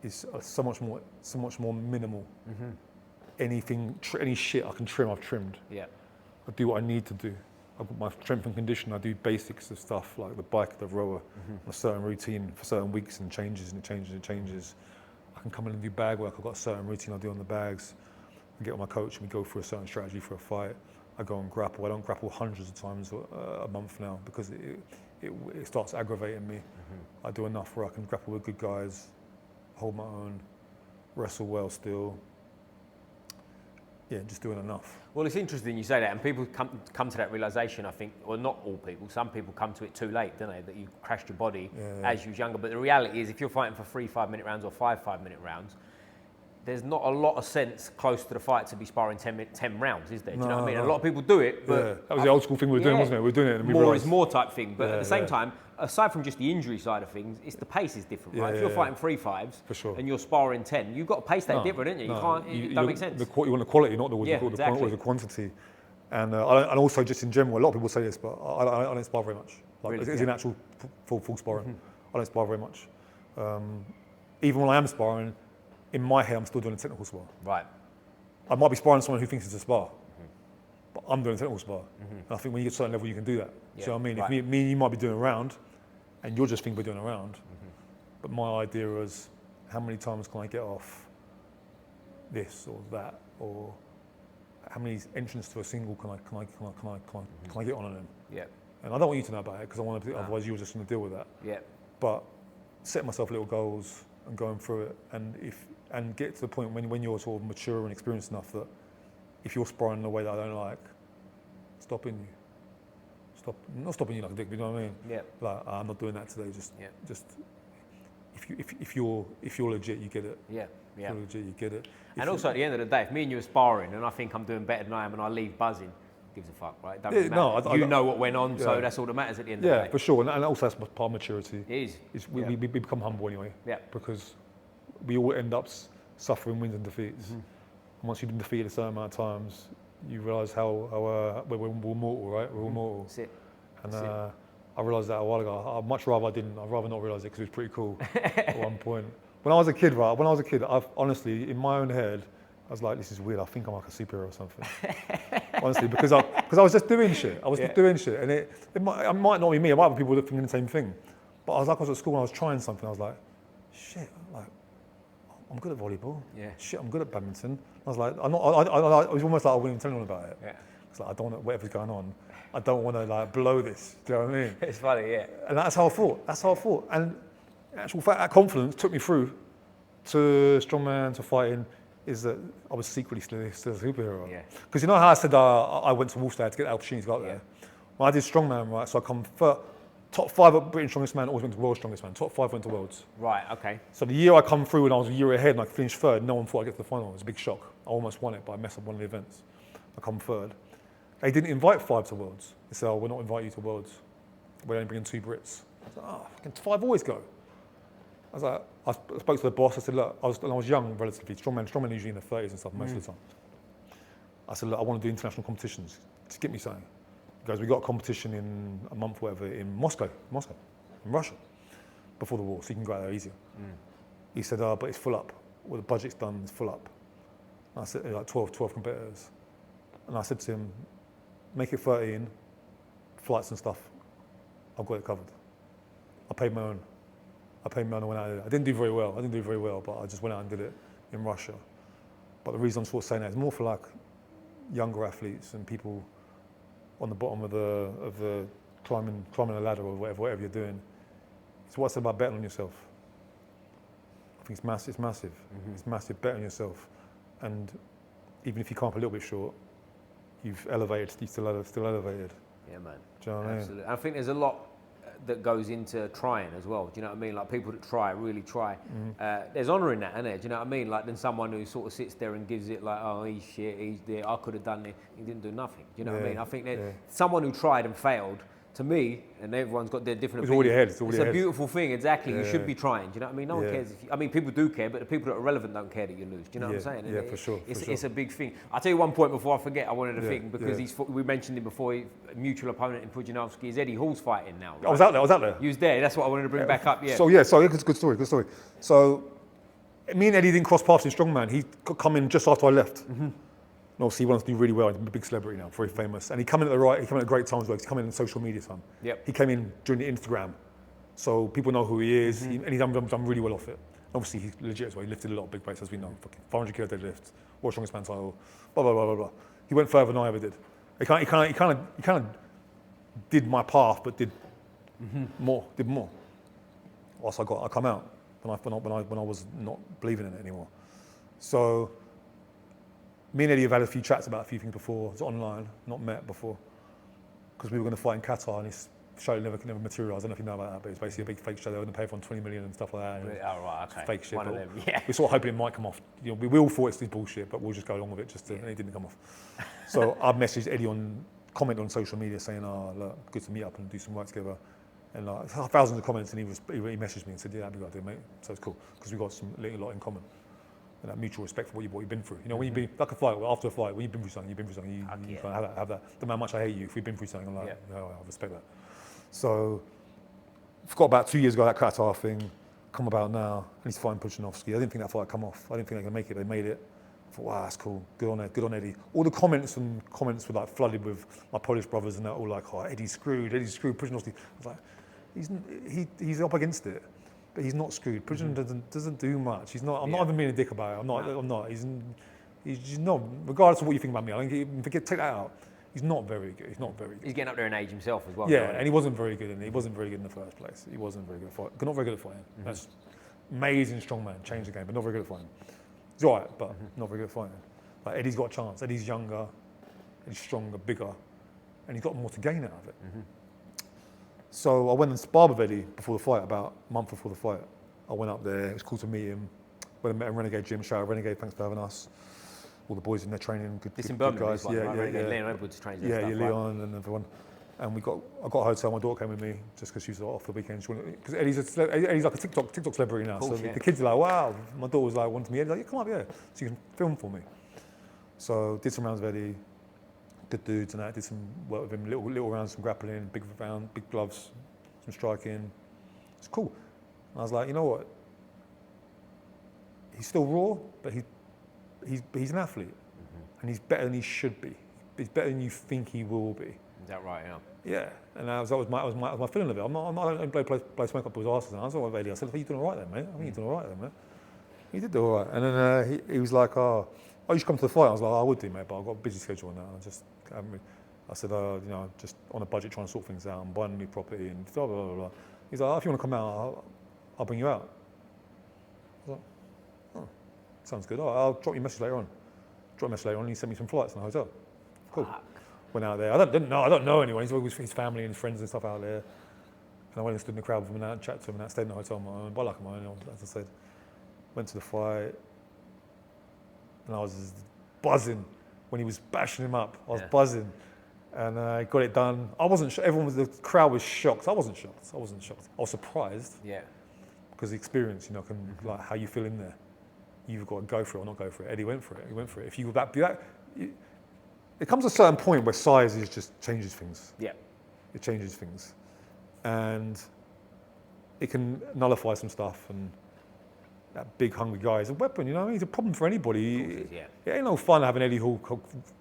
[SPEAKER 1] is so much more minimal. Any shit I can trim, I've trimmed.
[SPEAKER 2] Yeah.
[SPEAKER 1] I do what I need to do. I've got my strength and condition. I do basics of stuff like the bike, the rower, on a certain routine for certain weeks, and changes. I can come in and do bag work. I've got a certain routine I do on the bags. I get with my coach and we go through a certain strategy for a fight. I go and grapple. I don't grapple hundreds of times a month now because it starts aggravating me. I do enough where I can grapple with good guys, hold my own, wrestle well still. Yeah, just doing enough.
[SPEAKER 2] Well, it's interesting you say that, and people come to that realization, I think, well, not all people, some people come to it too late, don't they, that you crashed your body as you was younger. But the reality is, if you're fighting for 3 5-minute rounds or 5 5-minute rounds, there's not a lot of sense close to the fight to be sparring 10 rounds, is there? Do you know what I mean? A lot of people do it, but...
[SPEAKER 1] That was the old school thing we were doing, wasn't it? We were doing it and we
[SPEAKER 2] more
[SPEAKER 1] realised.
[SPEAKER 2] is more type thing, but at the same time, aside from just the injury side of things, it's the pace is different, right? If you're fighting 3 5s
[SPEAKER 1] for sure,
[SPEAKER 2] and you're sparring 10, you've got to pace that different, don't you? You can't, it don't make sense.
[SPEAKER 1] You want the quality, not the quantity. And also just in general, a lot of people say this, but I don't spar very much. Like, really? It's in actual full sparring. I don't spar very much. Even when I am sparring, in my head, I'm still doing a technical spar.
[SPEAKER 2] Right.
[SPEAKER 1] I might be sparring someone who thinks it's a spar, but I'm doing a technical spar. And I think when you get to a certain level, you can do that. Yeah. So I mean, if me and you might be doing a round, and you're just thinking we're doing a round, but my idea is, how many times can I get off this or that, or how many entrants to a single can I get on them?
[SPEAKER 2] Yeah.
[SPEAKER 1] And I don't want you to know about it because I want to. Otherwise, you're just going to deal with that.
[SPEAKER 2] Yeah.
[SPEAKER 1] but setting myself little goals and going through it, and get to the point when you're sort of mature and experienced enough that if you're sparring in a way that I don't like, not stopping you like a dick, you know what I mean?
[SPEAKER 2] Yeah.
[SPEAKER 1] Like, I'm not doing that today. Just if you're legit, you get it.
[SPEAKER 2] Yeah.
[SPEAKER 1] If you're legit, you get it.
[SPEAKER 2] And also at the end of the day, if me and you are sparring and I think I'm doing better than I am and I leave buzzing, gives a fuck, right? Don't matter. You know what went on, so that's all that matters at the end of the day.
[SPEAKER 1] Yeah, for sure. And also that's part of maturity.
[SPEAKER 2] It is.
[SPEAKER 1] We become humble anyway.
[SPEAKER 2] Yeah.
[SPEAKER 1] Because we all end up suffering wins and defeats.
[SPEAKER 2] Mm-hmm.
[SPEAKER 1] And once you've been defeated a certain amount of times, you realise how we're all mortal, right? We're all mortal.
[SPEAKER 2] That's it.
[SPEAKER 1] And I realised that a while ago. I'd much rather I didn't. I'd rather not realise it because it was pretty cool at one point. When I was a kid, I've honestly, in my own head, I was like, this is weird. I think I'm like a superhero or something. Honestly, because I was just doing shit. I was just doing shit, and it might not be me. It might be people thinking the same thing. But I was at school and I was trying something. I was like, shit, I'm good at volleyball.
[SPEAKER 2] Yeah.
[SPEAKER 1] Shit, I'm good at badminton. I was like, it was almost like I wasn't even telling anyone about it.
[SPEAKER 2] Yeah.
[SPEAKER 1] It's like I don't want whatever's going on. I don't want to like blow this. Do you know what I mean?
[SPEAKER 2] It's funny, yeah.
[SPEAKER 1] And that's how I thought. And in actual fact, that confidence took me through to strongman, to fighting. Is that I was secretly still a superhero.
[SPEAKER 2] Yeah.
[SPEAKER 1] Because you know how I said I went to Wolfstead to get the opportunity to go out there. When I did strongman, right? So I come top 5 at Britain's Strongest Man, always went to World's Strongest Man. Top 5 went to Worlds.
[SPEAKER 2] Right, okay.
[SPEAKER 1] So the year I come through and I was a year ahead and I finished third, no one thought I'd get to the final. It was a big shock. I almost won it, but I messed up one of the events. I come third. They didn't invite 5 to Worlds. They said, we're not inviting you to Worlds. We're only bringing 2 Brits. I was like, can 5 always go? I was like, I spoke to the boss. I said, look, I was young relatively. Strongman usually in the 30s and stuff most of the time. I said, look, I want to do international competitions. Just get me something. He goes, we got a competition in a month, whatever, in Moscow, in Russia, before the war, so you can go out there easier. He said, but it's full up. Well, the budget's done, it's full up. And I said, like 12 competitors. And I said to him, make it 13, flights and stuff. I've got it covered. I paid my own and went out and did it. I didn't do very well, but I just went out and did it in Russia. But the reason I'm sort of saying that is more for like younger athletes and people on the bottom of the climbing a ladder or whatever you're doing. It's what's about betting on yourself. I think it's massive. It's massive, bet on yourself. And even if you come up a little bit short, you've elevated, you're still elevated.
[SPEAKER 2] Yeah, man.
[SPEAKER 1] Do you know what I mean?
[SPEAKER 2] Absolutely. I think there's a lot that goes into trying as well. Do you know what I mean? Like people that really try. There's honour in that, isn't there? Do you know what I mean? Like then someone who sort of sits there and gives it like, oh, he's shit, he's there, I could have done it. He didn't do nothing. Do you know what I mean? I think that someone who tried and failed, to me, and everyone's got their different opinions. It's a beautiful thing, exactly. You should be trying. Do you know what I mean? No one cares if you, I mean, people do care, but the people that are relevant don't care that you lose. Do you know what I'm saying?
[SPEAKER 1] Yeah, for sure.
[SPEAKER 2] It's a big thing. I'll tell you one point before I forget. I wanted to think because we mentioned him before. Mutual opponent in Pudzianowski is Eddie Hall's fighting now. Right?
[SPEAKER 1] I was out there.
[SPEAKER 2] He was there. That's what I wanted to bring back up. Yeah.
[SPEAKER 1] So good story. So me and Eddie didn't cross paths in Strongman. He come in just after I left. And obviously he wants to do really well. He's a big celebrity now, very famous. And he came in at great times. He's come in social media time.
[SPEAKER 2] Yep.
[SPEAKER 1] He came in during the Instagram. So people know who he is. And he's done really well off it. Obviously he's legit as well. He lifted a lot of big weights, as we know. 500 kilo deadlift, World Strongest Man title, blah, blah, blah, blah, blah. He went further than I ever did. He kind of did my path, but did more. Whilst I come out when I was not believing in it anymore. So me and Eddie have had a few chats about a few things before. It's online, not met before, because we were going to fight in Qatar, and his show never materialised. I don't know if you know about that, but it's basically a big fake show. They were going to pay for 20 million and stuff like that. And
[SPEAKER 2] right, okay.
[SPEAKER 1] Fake shit.
[SPEAKER 2] One of them, yeah.
[SPEAKER 1] We're sort of hoping it might come off. You know, we all thought it's bullshit, but we'll just go along with it. And it didn't come off. So I messaged Eddie comment on social media saying, look, good to meet up and do some work together. And thousands of comments, and he messaged me and said, yeah, that'd be good, mate. So it's cool because we got a lot in common. And that mutual respect for what you've been through. You know, when you've been, like a fight, after a fight, when you've been through something, you kind of have that. No matter how much I hate you, if we've been through something, I'm like, I respect that. So, forgot about 2 years ago, that Qatar thing, come about now, and he's fighting Pudzianowski. I didn't think that fight would come off. I didn't think they could make it. They made it. I thought, wow, that's cool. Good on Eddie. All the comments were like flooded with my Polish brothers, and they're all like, oh, Eddie's screwed, Pudzianowski. I was like, he's up against it. But he's not screwed. Pudzianowski doesn't do much. He's not. I'm not even being a dick about it. I'm not. He's not. Regardless of what you think about me, take that out. He's not very good. He's not very good.
[SPEAKER 2] He's getting up there in age himself as well.
[SPEAKER 1] Yeah, and he wasn't very good. He wasn't very good in the first place. He wasn't very good at fighting. Not very good at fighting. That's amazing strongman, changed the game, but not very good at fighting. He's all right, but not very good at fighting. Like Eddie's got a chance. Eddie's younger, Eddie's stronger, bigger, and he's got more to gain out of it. So I went and sparred with Eddie before the fight, about a month before the fight. I went up there. It was cool to meet him. Went and met him Renegade Gym. Shout out Renegade, thanks for having us. All the boys in there training, good
[SPEAKER 2] Birmingham,
[SPEAKER 1] guys.
[SPEAKER 2] Leon Edwards trains there.
[SPEAKER 1] Leon and everyone. And I got a hotel. My daughter came with me just because she was off the weekend. Because Eddie's like a TikTok celebrity now. So the kids are like, wow. My daughter was like, wanted me. Eddie's like, yeah, come up here, so you can film for me. So did some rounds with Eddie. Good dudes and that. Did some work with him, little rounds, some grappling, big gloves, some striking. It's cool. And I was like, you know what? He's still raw, but he's an athlete, and he's better than he should be. He's better than you think he will be.
[SPEAKER 2] Is that right? Yeah.
[SPEAKER 1] Yeah, and that was my feeling of it. I don't blow smoke up his asses. I was like, Eddie, I said, "You doing all right then, mate? I think you're doing all right then, mate." He did do all right, and then he was like, "Oh, you should come to the fight." I was like, "I would do, mate, but I've got a busy schedule now. I said, you know, just on a budget, trying to sort things out. I'm buying a new property and blah blah blah blah." He's like, "If you want to come out, I'll bring you out." I was like, "Oh, sounds good. I'll drop you a message later on." And he sent me some flights in the hotel. Cool. Went out there. I don't know anyone. He's always his family and his friends and stuff out there. And I went and stood in the crowd with him and chatted to him and stayed in the hotel on my own. But like on my own, as I said, went to the fight. And I was buzzing when he was bashing him up. I was buzzing, and I got it done. I wasn't. The crowd was shocked. I wasn't shocked. I was surprised.
[SPEAKER 2] Yeah.
[SPEAKER 1] Because the experience, you know, like how you feel in there. You've got to go for it or not go for it. Eddie went for it. He went for it. If you were it comes to a certain point where size just changes things.
[SPEAKER 2] Yeah.
[SPEAKER 1] It changes things, and it can nullify some stuff. And that big hungry guy is a weapon, you know. He's a problem for anybody. It ain't no fun having Eddie Hall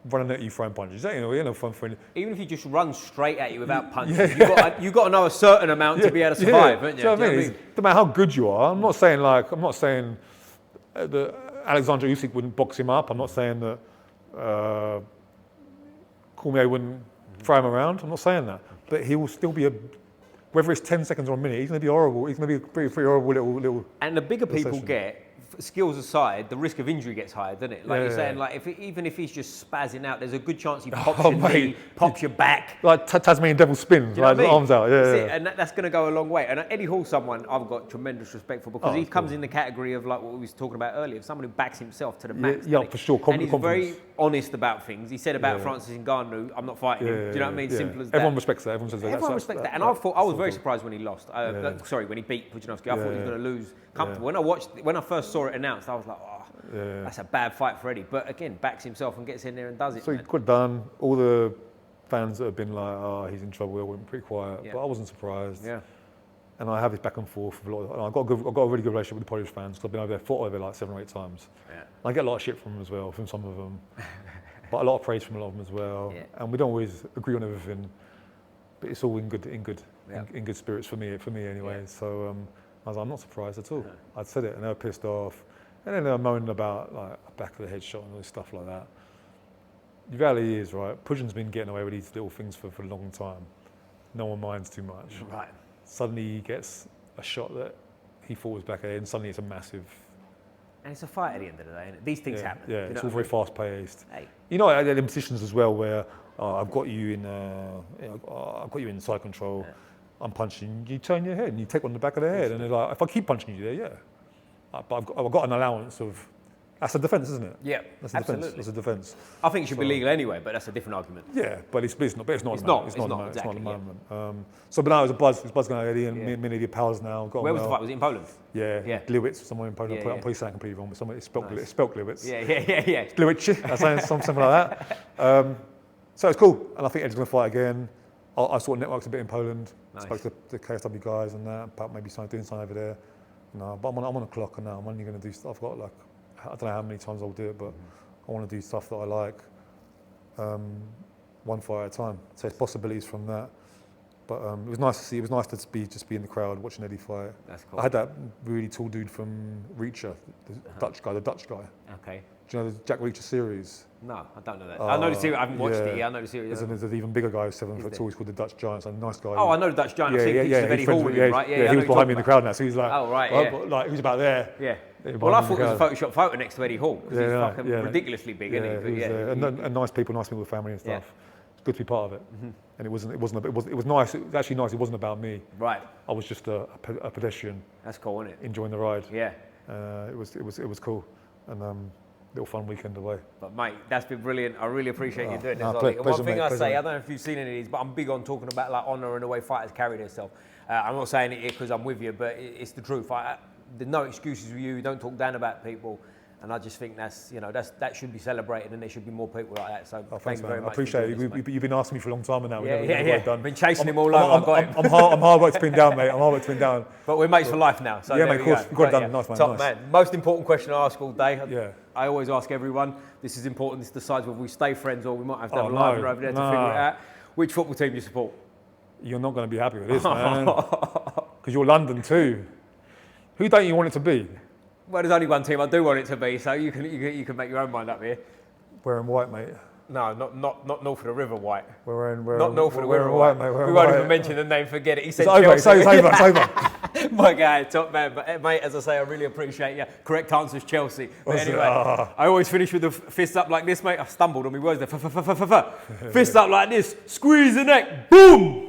[SPEAKER 1] running at you throwing punches. It ain't no fun for any.
[SPEAKER 2] Even if he just runs straight at you without punches, you've got to know a certain amount to be able to survive, haven't you?
[SPEAKER 1] Do you know what I mean? No matter how good you are, I'm not saying that Alexander Usyk wouldn't box him up. I'm not saying that Cormier wouldn't throw him around. I'm not saying that, but he will still be whether it's 10 seconds or a minute, he's going to be horrible. He's going to be a pretty horrible little. And
[SPEAKER 2] the bigger people get, skills aside, the risk of injury gets higher, doesn't it? Like you're saying, like even if he's just spazzing out, there's a good chance he pops your knee, pops your back.
[SPEAKER 1] Like Tasmanian devil spins, like the arms out.
[SPEAKER 2] And that's going to go a long way. And Eddie Hall's someone I've got tremendous respect for because he comes in the category of like what we was talking about earlier, of someone who backs himself to the max.
[SPEAKER 1] Yeah, for sure.
[SPEAKER 2] And he's very honest about things. He said about Francis Ngannou, I'm not fighting him. Do you know what I mean? Simple as that.
[SPEAKER 1] Everyone respects that. Everyone
[SPEAKER 2] respects that. And I was very surprised when he lost. Sorry, when he beat Pudzianowski. I thought he was going to lose comfortable. When I first saw it announced, I was like, that's a bad fight for Eddie. But again, backs himself and gets in there and does it.
[SPEAKER 1] So he got done. All the fans that have been like, he's in trouble, they went pretty quiet. But I wasn't surprised. Yeah. And I have this back and forth with a lot of, I've got a really good relationship with the Polish fans because I've been over there, fought over there like 7 or 8 times. Yeah. And I get a lot of shit from them as well, from some of them. But a lot of praise from a lot of them as well. Yeah. And we don't always agree on everything, but it's all in good spirits for me anyway. Yeah. So I was like, I'm not surprised at all. I'd said it and they were pissed off. And then they were moaning about like a back of the head shot and all this stuff like that. The reality is, right, Pudzian's been getting away with these little things for a long time. No one minds too much.
[SPEAKER 2] Right.
[SPEAKER 1] Suddenly he gets a shot that he thought was back of the head and suddenly it's a massive...
[SPEAKER 2] And it's a fight at the end of the day, isn't it? These things happen.
[SPEAKER 1] Yeah, it's all very fast paced. Hey. You know, I had them positions as well where I've got you in side control, I'm punching, you turn your head and you take one in the back of the head and they're like, if I keep punching you there, but I've got an allowance of, that's a defence, isn't it?
[SPEAKER 2] Yeah,
[SPEAKER 1] that's
[SPEAKER 2] absolutely.
[SPEAKER 1] That's a defence.
[SPEAKER 2] I think it should be legal anyway, but that's a different argument.
[SPEAKER 1] Yeah, but it's not at the moment. So, but now it was a buzz going on Eddie and me and Eddie pals now.
[SPEAKER 2] Where was the fight? Was it in Poland?
[SPEAKER 1] Yeah. Gliwice, somewhere in Poland. I'm probably saying completely wrong, but it's spelled Gliwice.
[SPEAKER 2] Yeah.
[SPEAKER 1] Gliwice, I say something like that. So it's cool, and I think Eddie's going to fight again. I sort of networked a bit in Poland. Nice. Spoke to the KSW guys and that, about maybe doing something over there. No, but I'm on a clock and now I'm only going to do stuff. I've got like, I don't know how many times I'll do it, but I want to do stuff that I like, one fight at a time. So there's possibilities from that. But it was nice to see. It was nice to be in the crowd watching Eddie fight.
[SPEAKER 2] That's cool.
[SPEAKER 1] I had that really tall dude from Reacher, the Dutch guy.
[SPEAKER 2] Okay.
[SPEAKER 1] Do you know the Jack Reacher series?
[SPEAKER 2] No, I don't know that. I know the series. I haven't watched it. Yeah, I know the series.
[SPEAKER 1] There's an even bigger guy who's 7 foot tall. He's called the Dutch Giant. So a nice guy.
[SPEAKER 2] Oh, I know the Dutch Giant. I've seen pictures of Eddie Hall with him, right?
[SPEAKER 1] Yeah, he was behind me in the crowd now. So he's like,
[SPEAKER 2] oh right, yeah.
[SPEAKER 1] Like he was about there.
[SPEAKER 2] Yeah. Well, I thought it was a Photoshop photo next to Eddie Hall because he's fucking ridiculously big, isn't he?
[SPEAKER 1] And nice people with family and stuff. It's good to be part of it. And it was nice. It was actually nice. It wasn't about me.
[SPEAKER 2] Right.
[SPEAKER 1] I was just a pedestrian.
[SPEAKER 2] That's cool, isn't it?
[SPEAKER 1] Enjoying the ride.
[SPEAKER 2] Yeah.
[SPEAKER 1] It was cool, and little fun weekend away.
[SPEAKER 2] But mate, that's been brilliant. I really appreciate you doing this.
[SPEAKER 1] Pleasure,
[SPEAKER 2] One thing
[SPEAKER 1] mate,
[SPEAKER 2] I say,
[SPEAKER 1] mate.
[SPEAKER 2] I don't know if you've seen any of these, but I'm big on talking about like honour and the way fighters carry themselves. I'm not saying it here because I'm with you, but it's the truth. There's no excuses with you. Don't talk down about people. And I just think that should be celebrated, and there should be more people like that. So thank you very much.
[SPEAKER 1] I appreciate it. You've been asking me for a long time now.
[SPEAKER 2] I've been chasing him all over. I've got him.
[SPEAKER 1] I'm hard work to pin down, mate. I'm hard work to pin down.
[SPEAKER 2] But we're mates for life now. So
[SPEAKER 1] yeah, mate. Of course, we've got it done. Nice, man.
[SPEAKER 2] Top man. Most important question I ask all day.
[SPEAKER 1] Yeah.
[SPEAKER 2] I always ask everyone. This is important. This decides whether we stay friends or we might have to have a live over there to figure it out. Which football team do you support?
[SPEAKER 1] You're not going to be happy with this, man. Because you're London too. Who don't you want it to be?
[SPEAKER 2] Well, there's only one team I do want it to be, so you can make your own mind up here.
[SPEAKER 1] Wearing white, mate.
[SPEAKER 2] No, not north of the river white.
[SPEAKER 1] We're
[SPEAKER 2] not north of the river
[SPEAKER 1] white,
[SPEAKER 2] mate.
[SPEAKER 1] We
[SPEAKER 2] won't even mention the name, forget it. He said
[SPEAKER 1] it's
[SPEAKER 2] Chelsea.
[SPEAKER 1] It's over.
[SPEAKER 2] My guy, top man. But mate, as I say, I really appreciate you. Correct answer is Chelsea. But anyway, I always finish with the fist up like this, mate. I stumbled on my words there. Fist up like this. Squeeze the neck. Boom!